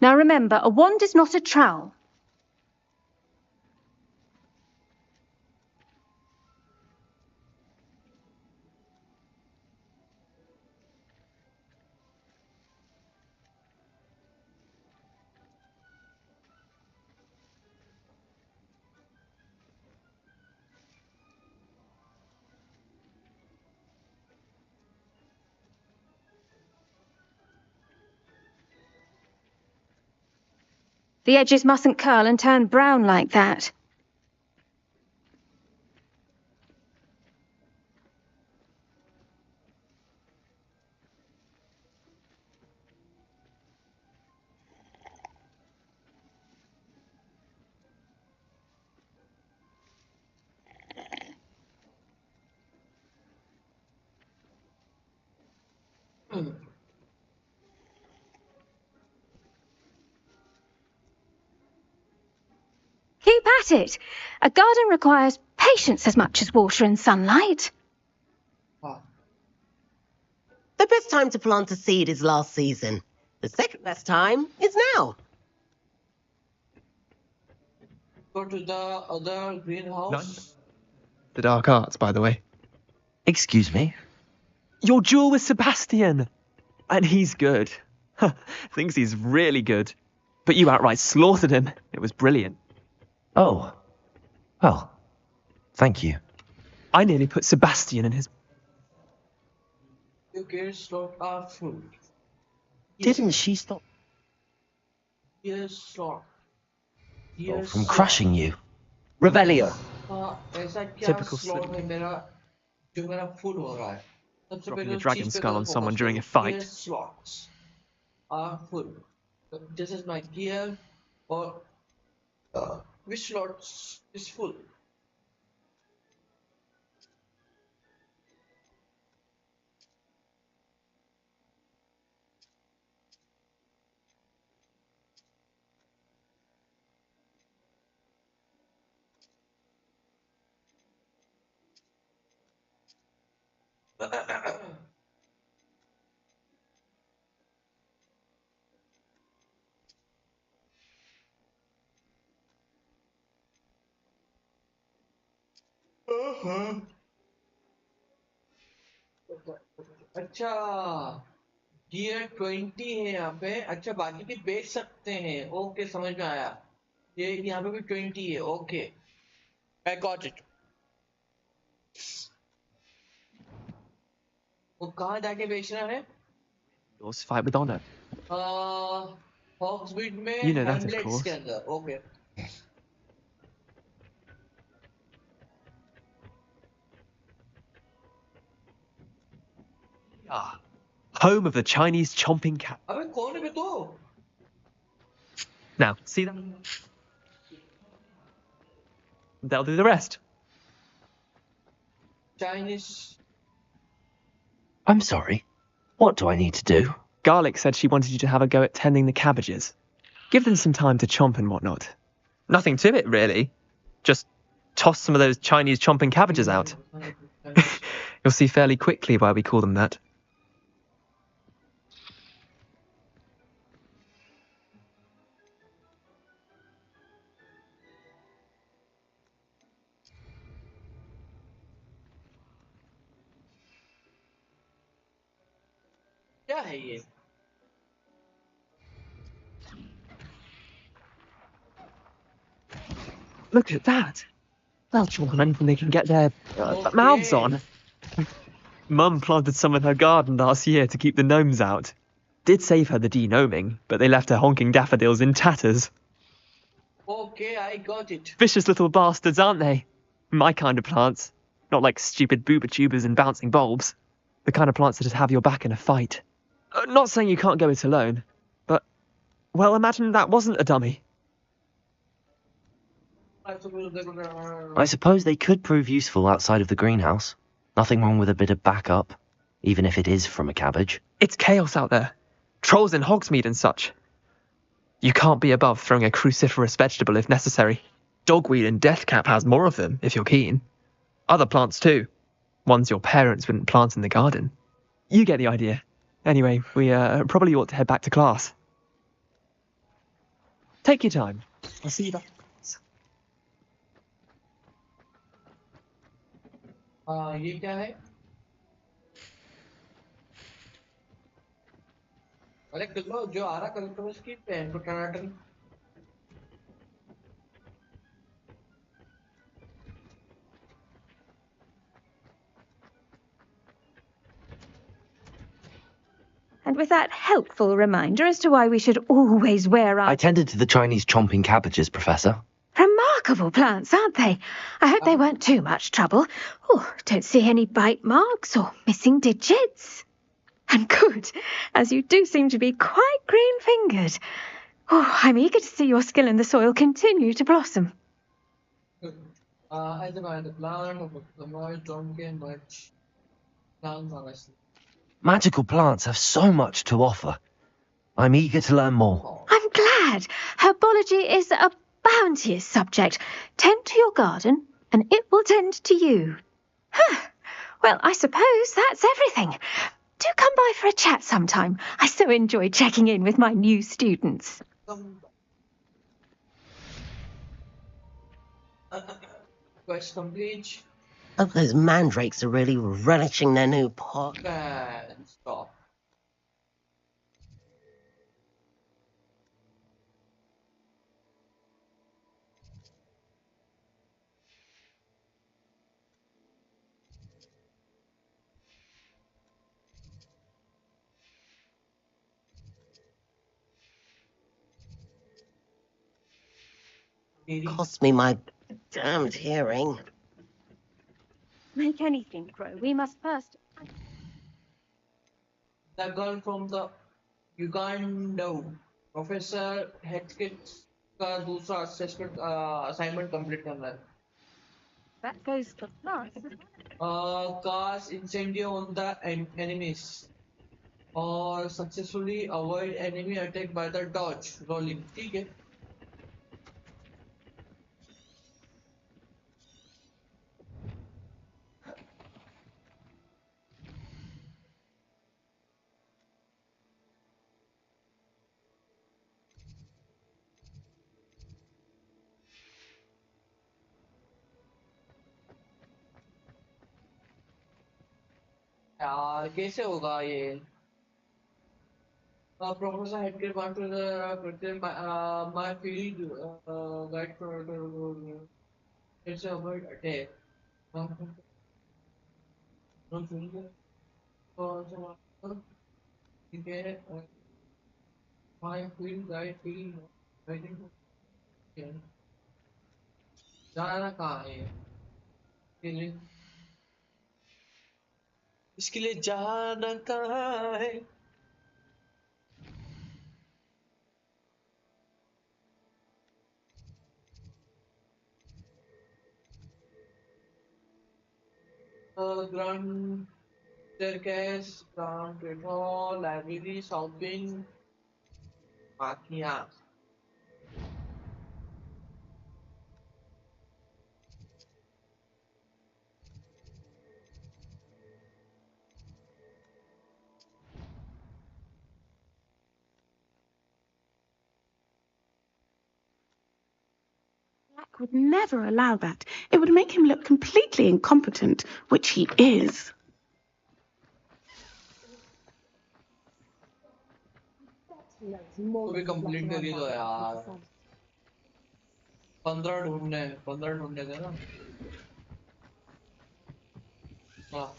Now remember, a wand is not a trowel. The edges mustn't curl and turn brown like that. Keep at it. A garden requires patience as much as water and sunlight. The best time to plant a seed is last season. The second best time is now. Go to the other greenhouse. The dark arts, by the way. Excuse me? Your duel with Sebastian! And he's good. Thinks he's really good. But you outright slaughtered him. It was brilliant. Oh. Well, thank you. I nearly put Sebastian in his... You can slot our food. Didn't she stop Yes, slot. from crushing you? Revelio. ऐसा क्या Typical slot slip. है मेरा जो मेरा food हो रहा है सबसे Dropping पहले a dragon चीज पे skull on focus someone करो. during a fight. Gear slots are full. This is my gear or which slots is full? अच्छा गियर 20 है यहाँ पे। अच्छा बाकी भी बेच सकते हैं। ओके समझ में आया। ये यहाँ पे भी 20 है। Okay I got it. वो कहाँ जाके बेचना है? Yours fight with honor. हॉक्सबीट में You know that, of Hamlet's के course. अंदर। Okay Ah, home of the Chinese chomping cat. अबे कौन है बे तू? Now, see that? They'll do the rest. Chinese. I'm sorry. What do I need to do? Garlic said she wanted you to have a go at tending the cabbages. Give them some time to chomp and whatnot. Nothing to it, really. Just toss some of those Chinese chomping cabbages out. You'll see fairly quickly why we call them that. क्या है ये? Look at that. They'll chomp on anything they can get their mouths on. Mum planted some in her garden last year to keep the gnomes out. Did save her the de-gnoming, but they left her honking daffodils in tatters. Okay, I got it. Vicious little bastards, aren't they? My kind of plants. Not like stupid booba tubers and bouncing bulbs. The kind of plants that'd have your back in a fight. Not saying you can't go it alone, but, well, imagine that wasn't a dummy. I suppose they could prove useful outside of the greenhouse. Nothing wrong with a bit of backup, even if it is from a cabbage. It's chaos out there. Trolls in Hogsmeade and such. You can't be above throwing a cruciferous vegetable if necessary. Dogweed and deathcap has more of them, if you're keen. Other plants too. Ones your parents wouldn't plant in the garden. You get the idea. Anyway, we probably ought to head back to class. Take your time. I'll see you back. ये क्या है? अरे kilo जो आ रहा कल तो उसकी pan को टनाटन। And with that helpful reminder as to why we should always wear our... I tended to the Chinese chomping cabbages, Professor. Remarkable plants, aren't they? I hope they weren't too much trouble. Oh, don't see any bite marks or missing digits. And good, as you do seem to be quite green-fingered. Oh, I'm eager to see your skill in the soil continue to blossom. I divide the plant of the noise don't get much plants honestly. Magical plants have so much to offer. I'm eager to learn more. I'm glad. Herbology is a bounteous subject. Tend to your garden, and it will tend to you. Well, I suppose that's everything. Do come by for a chat sometime. I so enjoy checking in with my new students. Quest complete. Oh, those mandrakes are really relishing their new pot. And stop. Cost me my damned hearing. Make anything grow. We must first... The girl from the Uganda, Professor Hetkins का दूसरा assessment assignment complete करना है. That goes for plants. Cast incendio on the enemies or successfully avoid enemy attack by the dodge rolling. ठीक है. यार कैसे होगा ये? Professor Headcare wants to present my field guide for it's about attack. No field. So okay, my field guide field guiding. जाना कहाँ है? इसके लिए जाना कहाँ है? Grand staircase, ground control, library, shopping, makiya. Jack would never allow that. It would make him look completely incompetent, which he is. तो भी कंप्लीट कर ही दो यार। 15 ढूंढने थे ना। हाँ।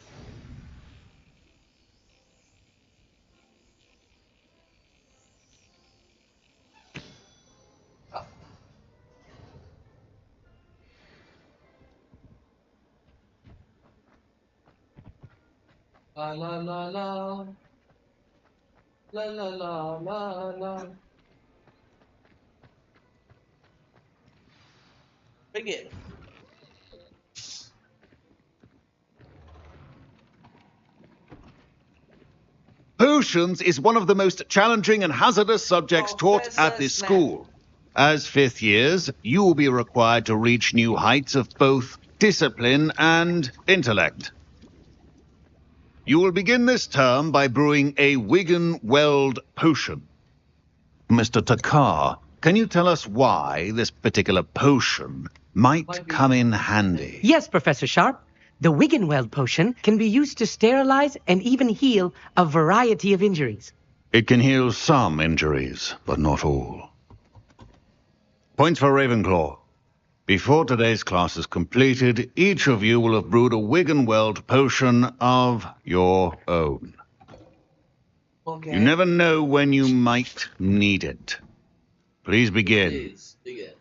La la la la la la la la la. Again. Potions is one of the most challenging and hazardous subjects taught at this school. As fifth years, you will be required to reach new heights of both discipline and intellect. You will begin this term by brewing a Wigan-Weld potion. Mr. Takar, can you tell us why this particular potion might come in handy? Yes, Professor Sharp. The Wigan-Weld potion can be used to sterilize and even heal a variety of injuries. It can heal some injuries, but not all. Points for Ravenclaw. Before today's class is completed, each of you will have brewed a Wigan-Weld potion of your own. Okay. You never know when you might need it. Please begin. Please begin.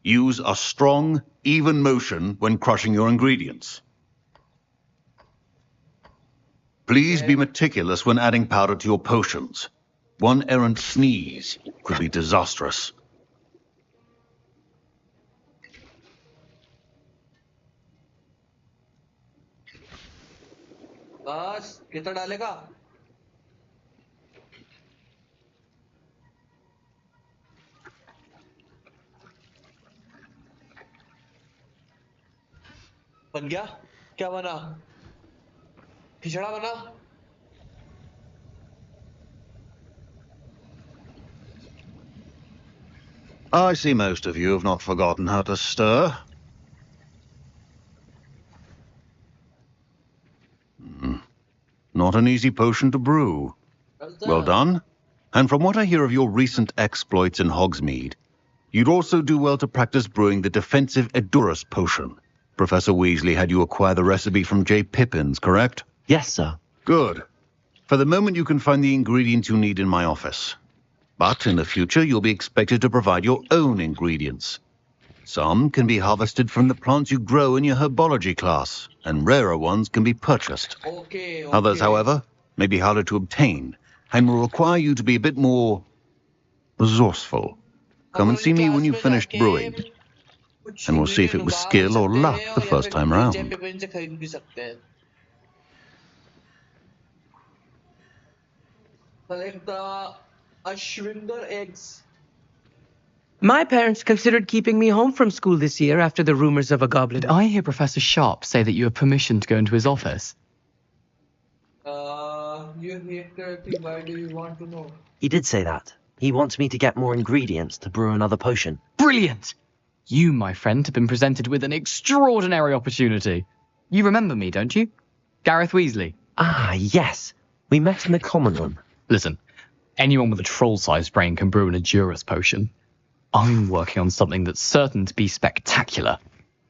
Use a strong, even motion when crushing your ingredients. Please be meticulous when adding powder to your potions. One errant sneeze could be disastrous. बस कितना डालेगा? बन गया? क्या बना? खिचड़ा बना? I see most of you have not forgotten how to stir. Not an easy potion to brew. Well done. And from what I hear of your recent exploits in Hogsmeade, you'd also do well to practice brewing the defensive Edurus potion. Professor Weasley had you acquire the recipe from J. Pippins, correct? Yes, sir. Good. For the moment, you can find the ingredients you need in my office. But in the future, you'll be expected to provide your own ingredients. Some can be harvested from the plants you grow in your herbology class, and rarer ones can be purchased. Okay. Others, however, may be harder to obtain, and will require you to be a bit more resourceful. Come and see me when you've finished brewing, and we'll see if it was skill or luck the first time round. Select the Ashwinder eggs. My parents considered keeping me home from school this year after the rumors of a goblin. Did I hear Professor Sharp say that you have permission to go into his office? You hate why do you want to know? He did say that. He wants me to get more ingredients to brew another potion. Brilliant! You, my friend, have been presented with an extraordinary opportunity. You remember me, don't you? Gareth Weasley. Ah, yes. We met in the common room. Listen, anyone with a troll-sized brain can brew an Edurus potion. I'm working on something that's certain to be spectacular.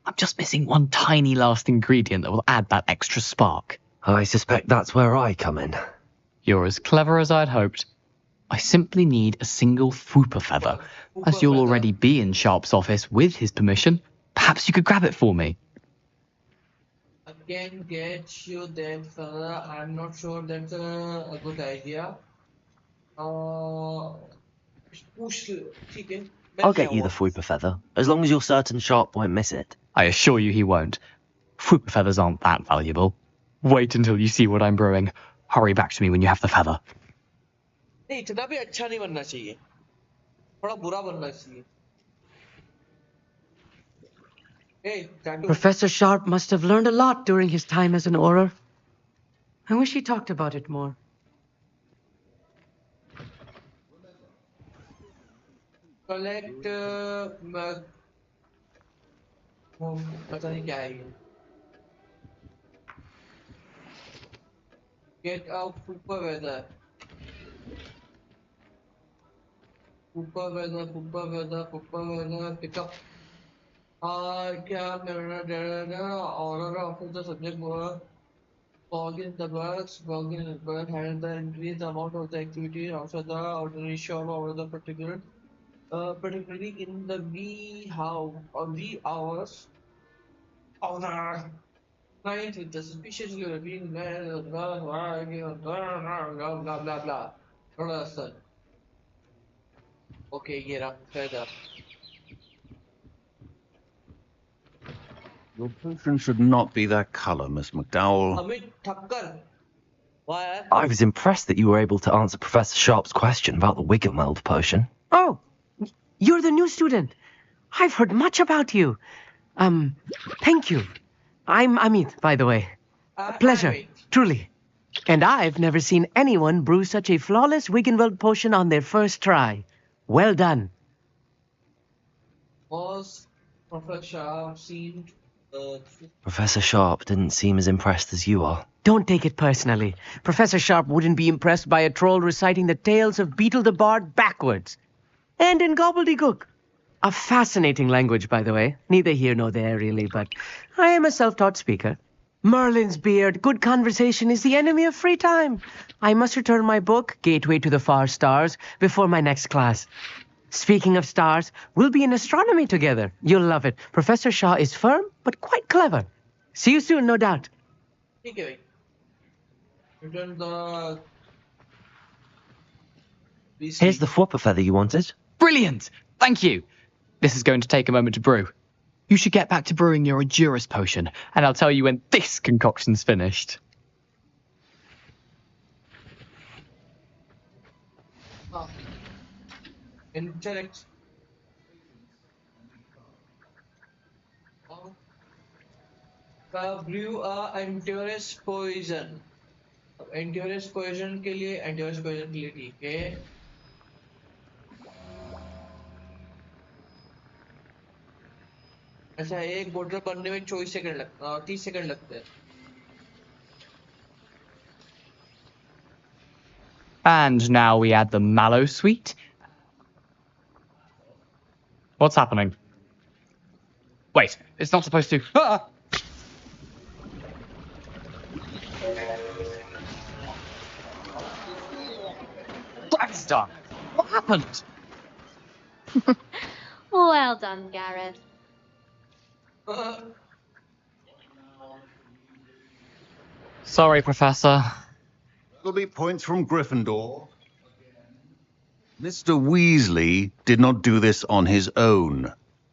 I'm just missing one tiny last ingredient that will add that extra spark. I suspect that's where I come in. You're as clever as I'd hoped. I simply need a single Fwooper feather. As you'll already be in Sharp's office with his permission, perhaps you could grab it for me. I can get you that feather. I'm not sure that's a good idea. Push. Okay. I'll get you the Fwooper feather, as long as you're certain Sharp won't miss it. I assure you he won't. Fwooper feathers aren't that valuable. Wait until you see what I'm brewing. Hurry back to me when you have the feather. नहीं इतना भी अच्छा नहीं बनना चाहिए थोड़ा बुरा बनना चाहिए Hey, Professor Sharp must have learned a lot during his time as an Auror. I wish he talked about it more. collect पता नहीं क्या है ये get out Fwooper feather pick up क्या मेरा order of the subject was log in the works log in the work and the increase the amount of the activity also the ordinary show over the particular particularly in the wee hours of the night with the suspicious European man blah blah blah blah blah blah. Okay, get up further. Your potion should not be that color, Miss McDowell. Amit Thakkar. Why? I was impressed that you were able to answer Professor Sharp's question about the Wiggenweld potion. Oh, you're the new student. I've heard much about you. Thank you. I'm Amit, by the way. A pleasure, truly. And I've never seen anyone brew such a flawless Wiggenweld potion on their first try. Well done. Was Professor Sharp seemed Professor Sharp didn't seem as impressed as you are. Don't take it personally. Professor Sharp wouldn't be impressed by a troll reciting the tales of Beetle the Bard backwards. And in gobbledygook. A fascinating language, by the way. Neither here nor there, really, but I am a self-taught speaker. Merlin's beard, good conversation is the enemy of free time. I must return my book, Gateway to the Far Stars, before my next class. Speaking of stars, we'll be in astronomy together. You'll love it. Professor Shah is firm, but quite clever. See you soon, no doubt. Okay. Return the... Here's the Fwooper feather you wanted. Brilliant! Thank you. This is going to take a moment to brew. You should get back to brewing your Edurus potion, and I'll tell you when this concoction's finished. Intellect. Brew a Endurus poison. Endurus poison के लिए ठीक है. अच्छा एक बोतल बनने में 30 second लगते हैं. And now we add the mallow sweet. What's happening? Wait, it's not supposed to... Ah! Blackstar! What happened? Well done, Gareth. Sorry, Professor. There'll be points from Gryffindor. Mr. Weasley did not do this on his own.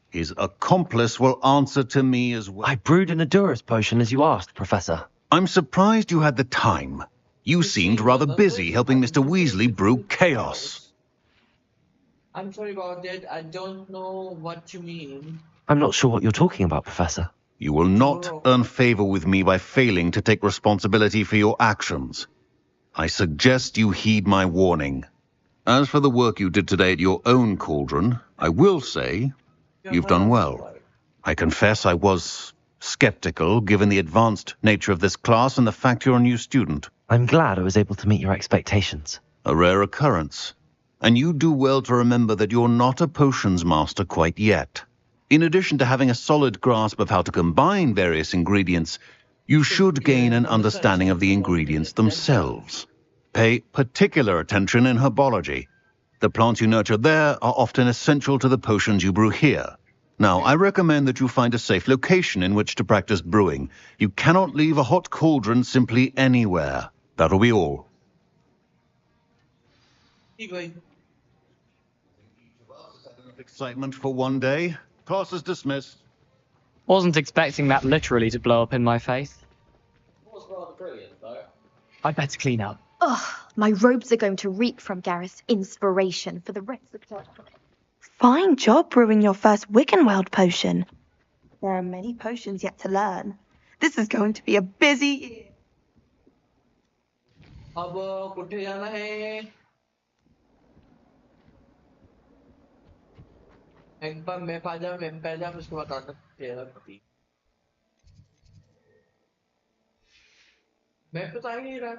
His accomplice will answer to me as well. I brewed an Edurus potion as you asked, Professor. I'm surprised you had the time. You seemed rather busy helping Mr. Weasley brew chaos. I'm sorry about that. I don't know what you mean. I'm not sure what you're talking about, Professor. You will not earn favor with me by failing to take responsibility for your actions. I suggest you heed my warning. As for the work you did today at your own cauldron, I will say you've done well. I confess I was skeptical, given the advanced nature of this class and the fact you're a new student. I'm glad I was able to meet your expectations. A rare occurrence. And you do well to remember that you're not a potions master quite yet. In addition to having a solid grasp of how to combine various ingredients, you should gain an understanding of the ingredients themselves. Pay particular attention in herbology. The plants you nurture there are often essential to the potions you brew here. Now, I recommend that you find a safe location in which to practice brewing. You cannot leave a hot cauldron simply anywhere. That'll be all. Excitement for one day. Class is dismissed. Wasn't expecting that literally to blow up in my face. It was rather brilliant, though. I'd better clean up. Ugh, my robes are going to reek from Gareth's inspiration for the rest of the time. Fine job brewing your first Wiccanweld potion. There are many potions yet to learn. This is going to be a busy year. अब कुठे जाना है? एक बार मैं पैजाम उसके बाद आता तेरा पति मैं पता ही नहीं रहा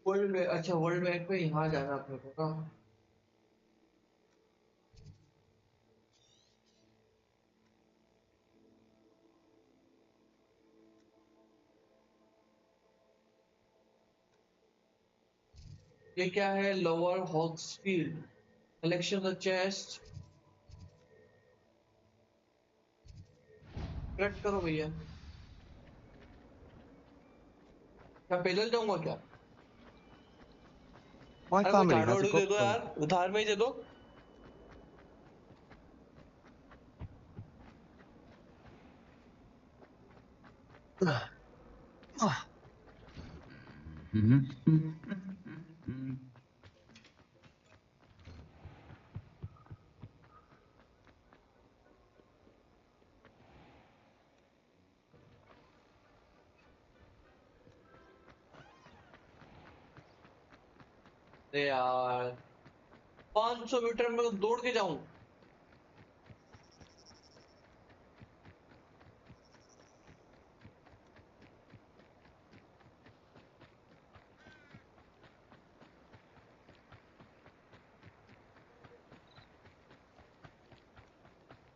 वर्ल्ड में अच्छा वर्ल्ड मैप में यहाँ जाना अपने को ना ये क्या है lower Hogsfield collection the chest correct करो भैया क्या पैदल जाऊंगा क्या My अरे family झाड़ू has a दे दो cook. यार उधार में ही दे दो अरे यार 500 मीटर में दौड़ के जाऊं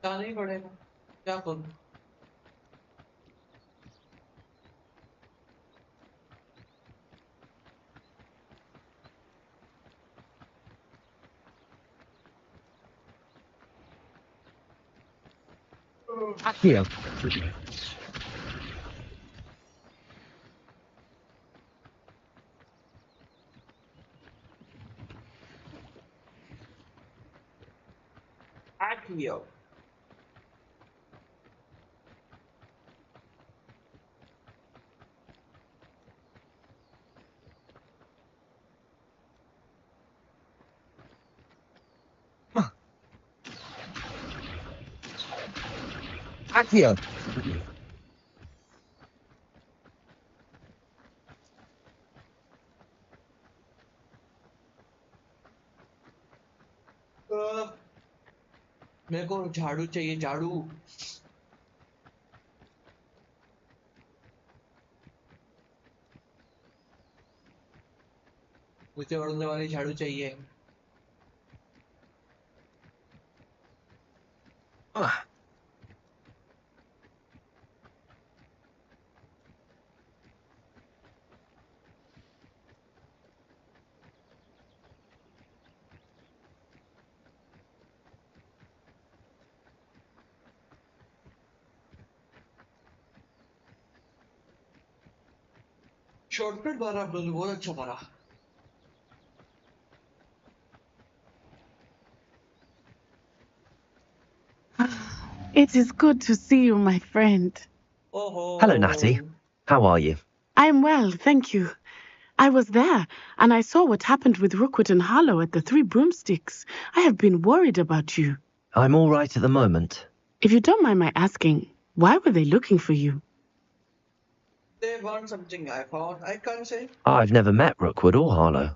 जाना ही पड़ेगा क्या करूं Here. Accio. Accio. मेरे को झाड़ू चाहिए झाड़ू मुझे उड़ने वाली झाड़ू चाहिए शॉर्टकट मारा आप लोगों ने बहुत अच्छा मारा It is good to see you, my friend. Hello, Natty. How are you? I'm well, thank you. I was there, and I saw what happened with Rookwood and Harlow at the Three Broomsticks. I have been worried about you. I'm all right at the moment. If you don't mind my asking, why were they looking for you? They want something I found. I can't say. I've never met Rookwood or Harlow.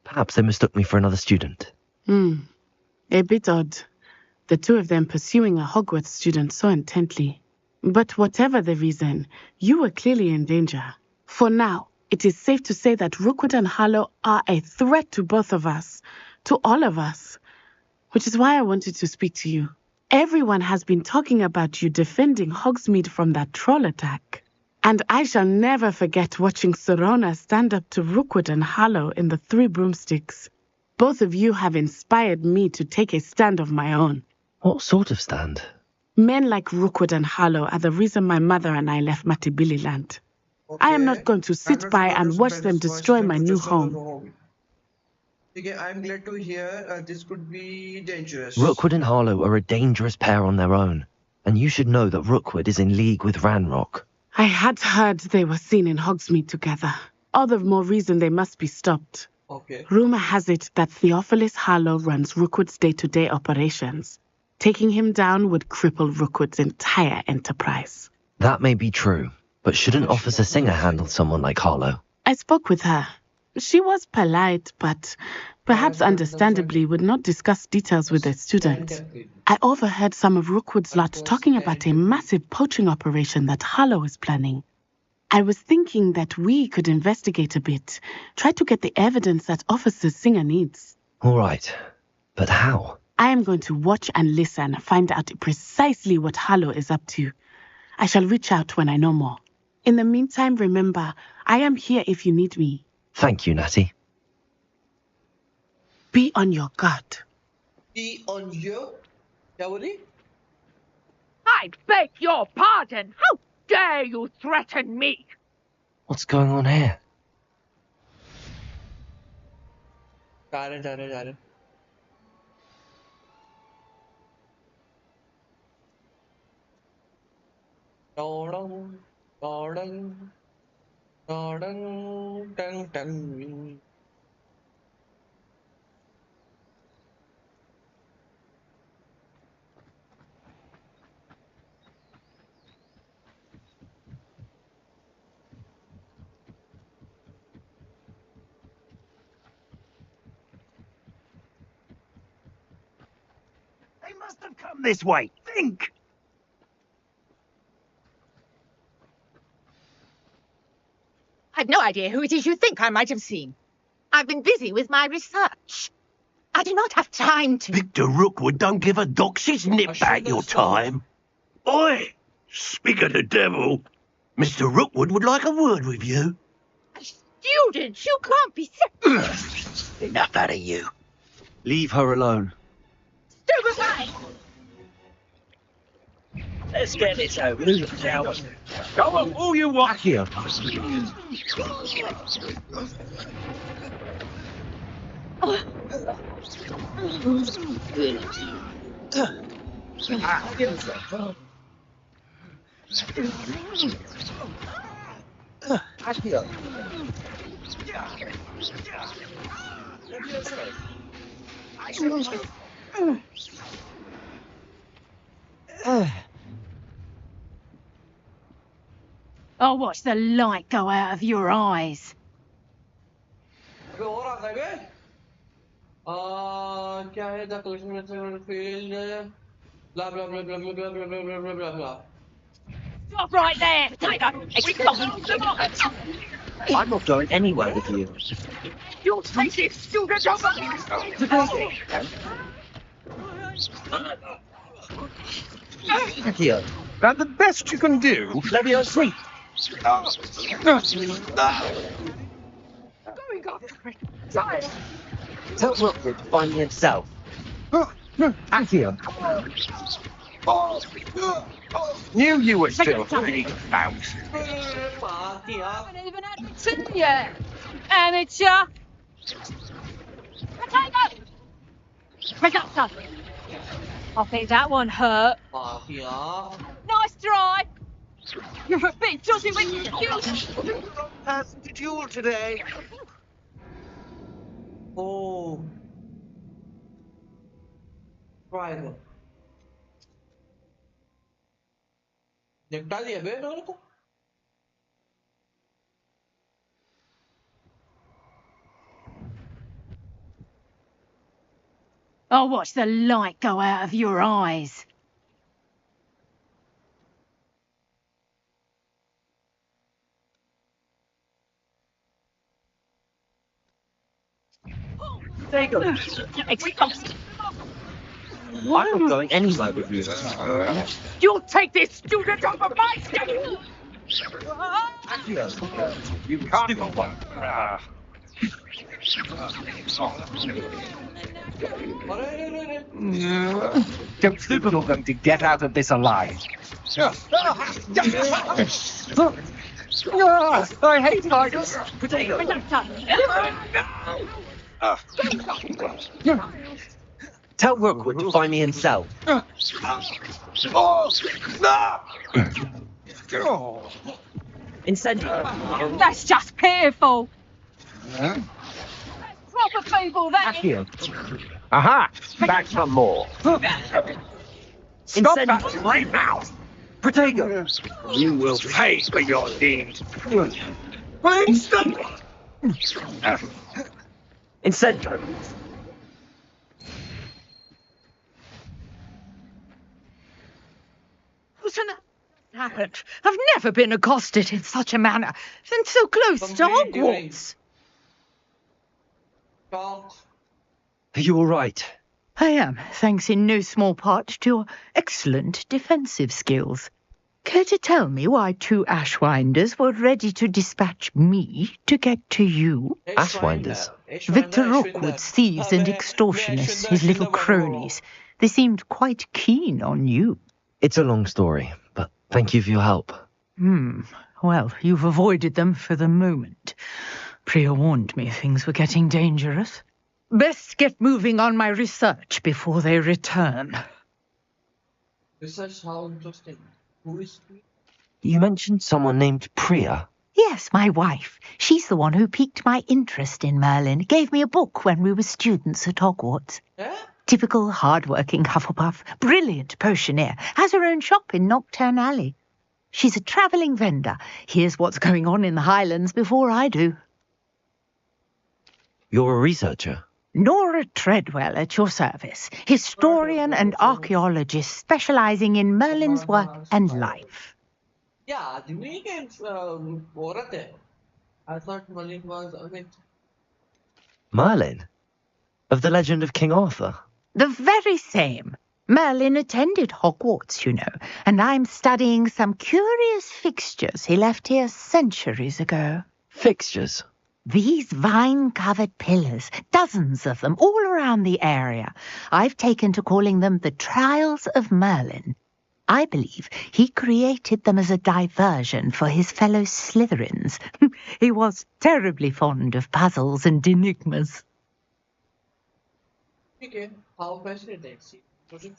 Perhaps they mistook me for another student. A bit odd. The two of them pursuing a Hogwarts student so intently. But whatever the reason, you were clearly in danger. For now, it is safe to say that Rookwood and Harlow are a threat to both of us, to all of us. Which is why I wanted to speak to you. Everyone has been talking about you defending Hogsmeade from that troll attack. And I shall never forget watching Serona stand up to Rookwood and Harlow in the Three Broomsticks. Both of you have inspired me to take a stand of my own. What sort of stand? Men like Rookwood and Harlow are the reason my mother and I left Matabeleland. I am not going to sit by and watch them destroy my new home. Okay, I'm glad to hear this could be dangerous. Rookwood and Harlow are a dangerous pair on their own, and you should know that Rookwood is in league with Ranrock. I had heard they were seen in Hogsmeade together. All the more reason they must be stopped. Okay. Rumor has it that Theophilus Harlow runs Rookwood's day-to-day operations. Taking him down would cripple Rookwood's entire enterprise. That may be true, but shouldn't Officer Singer handle someone like Harlow? I spoke with her. She was polite, but perhaps understandably would not discuss details with a student. I overheard some of Rookwood's lot talking about a massive poaching operation that Harlow is planning. I was thinking that we could investigate a bit, try to get the evidence that Officer Singer needs. All right, but how? I am going to watch and listen, find out precisely what Harlow is up to. I shall reach out when I know more. In the meantime, remember, I am here if you need me. Thank you, Natty. Be on your guard. Be on your... Yawari? I beg your pardon. How dare you threaten me? What's going on here? Got it. Dun. They must have come this way. Think! I've no idea who it is you think I might have seen. I've been busy with my research. I do not have time to... Victor Rookwood don't give a dock. She's nipped back your time. Oi! Speak of the devil. Mr. Rookwood would like a word with you. Students, you can't be... Enough out of you. Leave her alone. Stupid guy! Let's get this over with, shall we? Go on, all you want here. I'll watch the light go out of your eyes. क्या है the collection field blah blah blah blah blah blah blah blah blah blah blah. Stop right there! I'm not going anywhere with you. You'll take it, student over! Here. That the best you can do? Leviosa. Tell Rookwood to find me himself. Accio. Knew you were still pretty bounce. Haven't even had my tea yet. Amateur. Potato! Pick up, son. I think that one hurt. Nice try. You're a bit dodgy when you Passed the duel today. Oh. Right. निपटा दिया बे मेरे को I'll watch the light go out of your eyes. Take a Why I'm not going anywhere with you. You'll take this student off of my schedule! You can't go on. Don't think you're going to get out of this alive. I hate tigers. Potato. Tell Rookwood to find me himself. Incendio. That's just pitiful. Proper people, that is. Aha! Back some more. Stop that right now! Potato. You will pay for your deeds. Please stop! Incendio. What's happened? I've never been accosted in such a manner, and so close to Hogwarts. Are you all right? I am, thanks in no small part to your excellent defensive skills. Care to tell me why two Ashwinders were ready to dispatch me to get to you? Ashwinders? Victor Rookwood's thieves and extortionists, his little cronies. They seemed quite keen on you. It's a long story, but thank you for your help. Well, you've avoided them for the moment. Priya warned me things were getting dangerous. Best get moving on my research before they return. Research, how interesting. Who is he? You mentioned someone named Priya. Yes, my wife. She's the one who piqued my interest in Merlin. Gave me a book when we were students at Hogwarts. Typical hard-working Hufflepuff. Brilliant potioneer. Has her own shop in Knockturn Alley. She's a travelling vendor. Hears what's going on in the Highlands before I do. You're a researcher? Nora Treadwell at your service. Historian and archaeologist specialising in Merlin's work and life. Yeah, the weekend's औरत I thought Merlin was, Merlin? Of the legend of King Arthur? The very same. Merlin attended Hogwarts, you know, and I'm studying some curious fixtures he left here centuries ago. Fixtures? These vine-covered pillars, dozens of them, all around the area. I've taken to calling them the Trials of Merlin. I believe he created them as a diversion for his fellow Slytherins. He was terribly fond of puzzles and enigmas. How fascinating.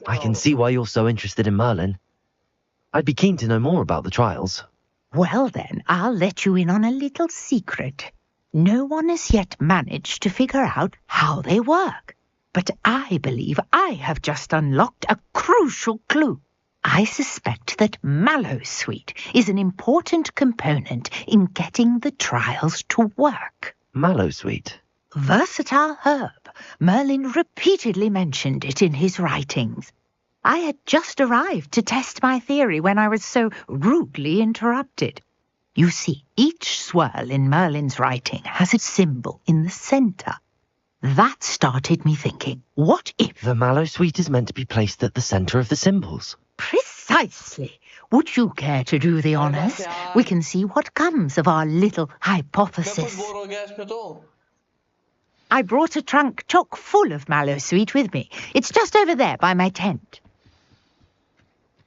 I can see why you're so interested in Merlin. I'd be keen to know more about the trials. Well then, I'll let you in on a little secret. No one has yet managed to figure out how they work. But I believe I have just unlocked a crucial clue. I suspect that Mallowsweet is an important component in getting the trials to work. Mallowsweet? Versatile herb. Merlin repeatedly mentioned it in his writings. I had just arrived to test my theory when I was so rudely interrupted. You see, each swirl in Merlin's writing has a symbol in the centre. That started me thinking, what if... The Mallowsweet is meant to be placed at the centre of the symbols. Precisely. Would you care to do the honours? We can see what comes of our little hypothesis. I brought a trunk chock full of Mallowsweet with me. It's just over there by my tent.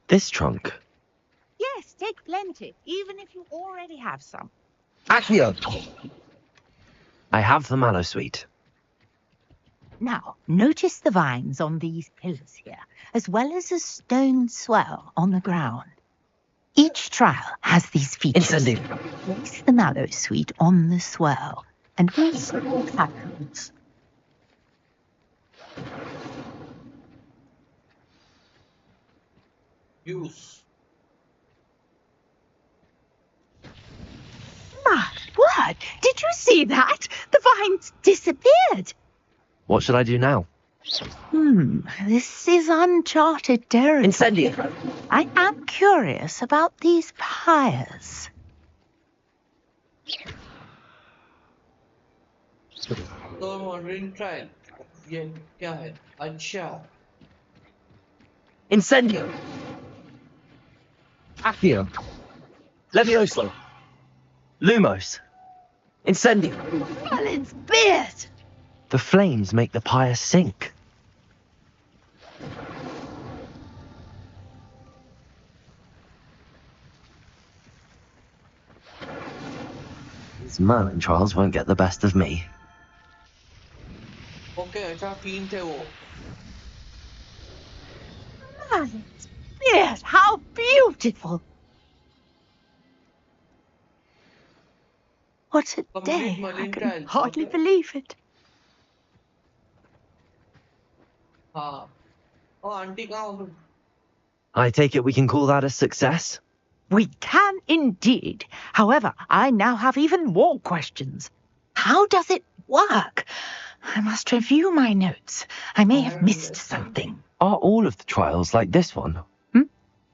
This trunk? Yes, take plenty, even if you already have some. Accio! I have the Mallowsweet. Now, notice the vines on these pillars here, as well as a stone swell on the ground. Each trial has these features. Incendio. Place the Mallowsweet on the swell, and this happens. Use. you see that? The vines disappeared. What should I do now? This is uncharted territory. Incendio! I am curious about these pyres. तो modern trial ये क्या है? अच्छा Incendio! Accio! Levioso! Lumos! Incendio! Merlin's beard! The flames make the pyre sink. These Merlin trials won't get the best of me. Okay अच्छा 3 थे वो Merlin's beard! How beautiful! What a day! I can hardly believe it. हाँ और aunty कहाँ हो? I take it we can call that a success? We can indeed. However, I now have even more questions. How does it work? I must review my notes. I may have missed something. Are all of the trials like this one?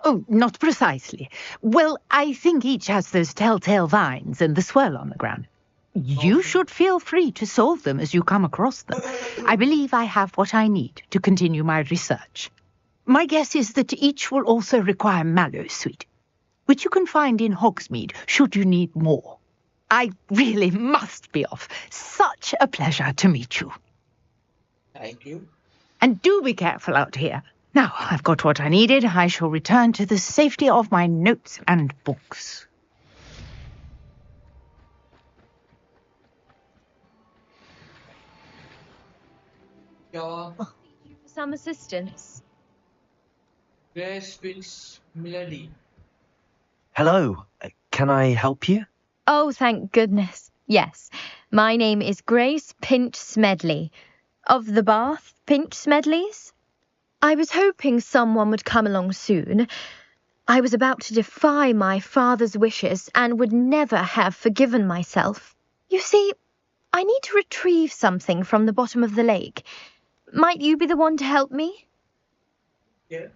Oh, not precisely. Well, I think each has those telltale vines and the swirl on the ground. You should feel free to solve them as you come across them. I believe I have what I need to continue my research. My guess is that each will also require mallowsweet, which you can find in Hogsmeade should you need more. I really must be off. Such a pleasure to meet you. Thank you. And do be careful out here. Now I've got what I needed. I shall return to the safety of my notes and books. Some assistance. Grace Pinch Melody. Hello, can I help you? Oh, thank goodness. Yes, my name is Grace Pinch Smedley, of the Bath Pinch Smedleys. I was hoping someone would come along soon. I was about to defy my father's wishes and would never have forgiven myself. You see, I need to retrieve something from the bottom of the lake. Might you be the one to help me? Yeah.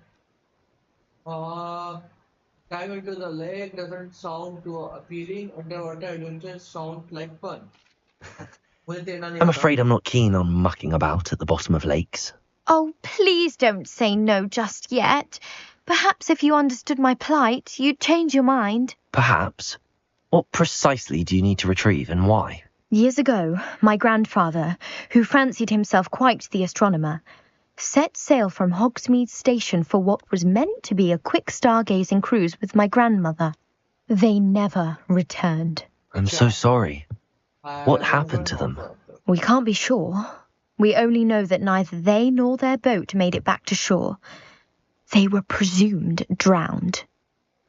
Diving to the lake doesn't sound too appealing. Underwater adventures sound like fun. I'm afraid I'm not keen on mucking about at the bottom of lakes. Oh, please don't say no just yet. Perhaps if you understood my plight, you'd change your mind. Perhaps. What precisely do you need to retrieve and why? Years ago, my grandfather, who fancied himself quite the astronomer, set sail from Hogsmeade Station for what was meant to be a quick stargazing cruise with my grandmother. They never returned. I'm so sorry. What happened to them? We can't be sure. We only know that neither they nor their boat made it back to shore. They were presumed drowned.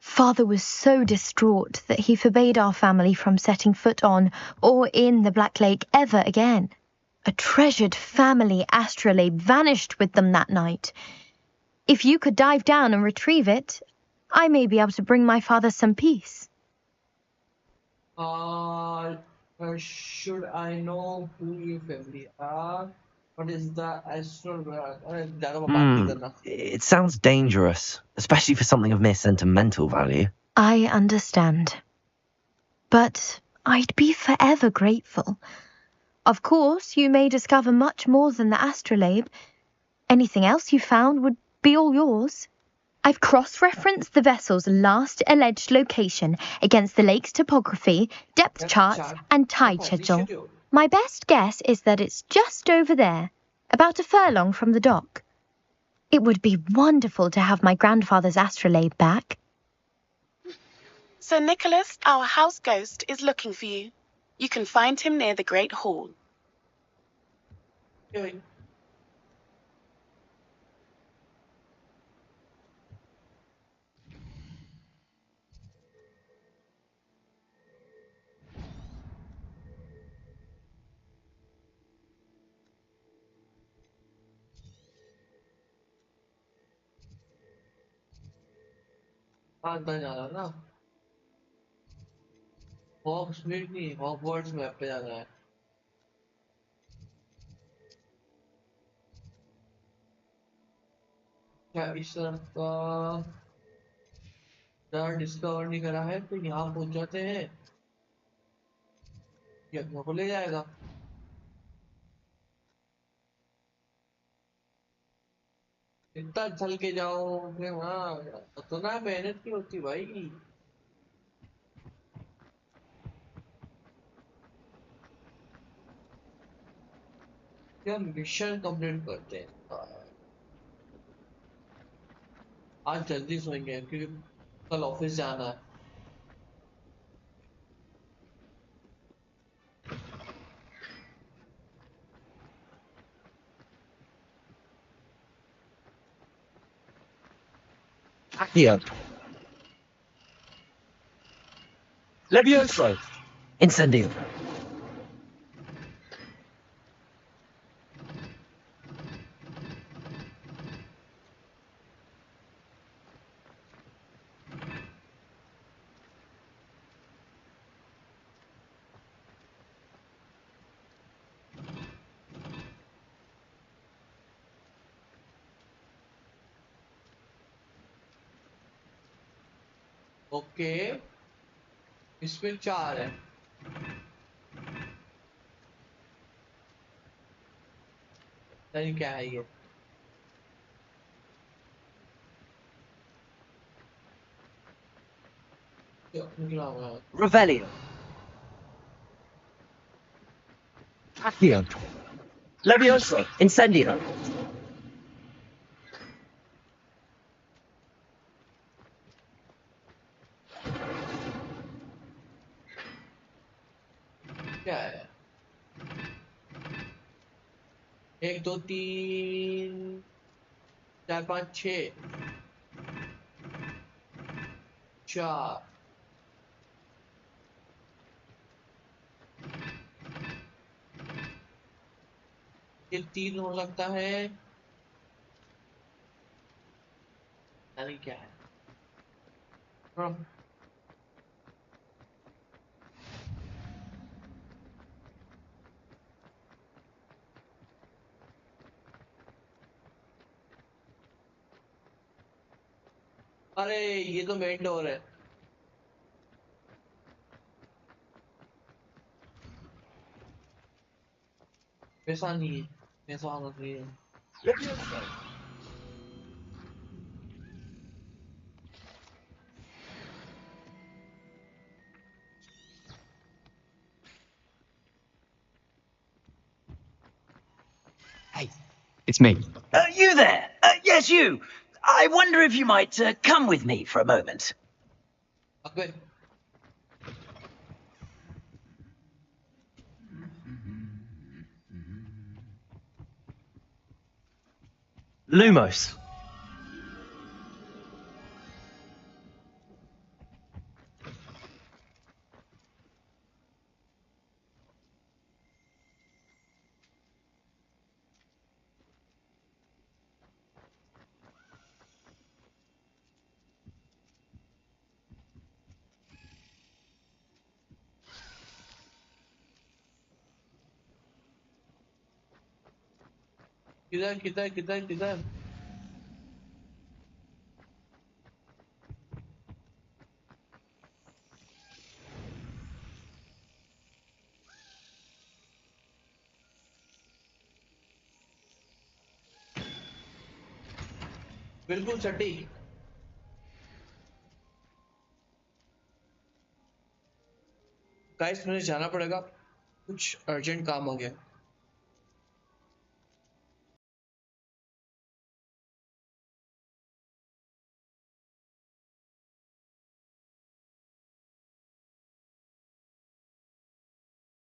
Father was so distraught that he forbade our family from setting foot on or in the Black Lake ever again. A treasured family astrolabe vanished with them that night. If you could dive down and retrieve it, I may be able to bring my father some peace. Should I know who your family are? What is the astral? It sounds dangerous, especially for something of mere sentimental value. I understand. But I'd be forever grateful. Of course, you may discover much more than the astrolabe. Anything else you found would be all yours. I've cross-referenced the vessel's last alleged location against the lake's topography, depth charts, and tide schedule. My best guess is that it's just over there, about a furlong from the dock. It would be wonderful to have my grandfather's astrolabe back. Sir Nicholas, our house ghost, is looking for you. You can find him near the Great Hall. हॉग्समीड नहीं, Hogwarts map पे जाना है। क्या इस तरफ का डर discover नहीं करा है तो यहाँ पहुंच जाते हैं, ये अपने को ले जाएगा। इतना चल के जाओगे वहाँ तो ना मेहनत की होती भाई। क्या मिशन कंप्लीट करते हैं, आज जल्दी सोएंगे क्योंकि कल ऑफिस जाना है। Accio. Levioso. Incendio. ओके, इसमें 4 है। नहीं क्या है ये? निकला हुआ है। Revelio. Accio. Levioso. Incendio. क्या है? 1 2 3 4 5 6 4। ये 3 हो सकता है, नहीं क्या है? हाँ। अरे ये तो मेन डोर है। पैसा नहीं है, पैसा होना चाहिए। Hey, it's me. You there? Yes, you. I wonder if you might come with me for a moment. Okay. Lumos. किधर किधर किधर किधर? बिल्कुल सटीक। गाइस मुझे जाना पड़ेगा, कुछ अर्जेंट काम हो गया।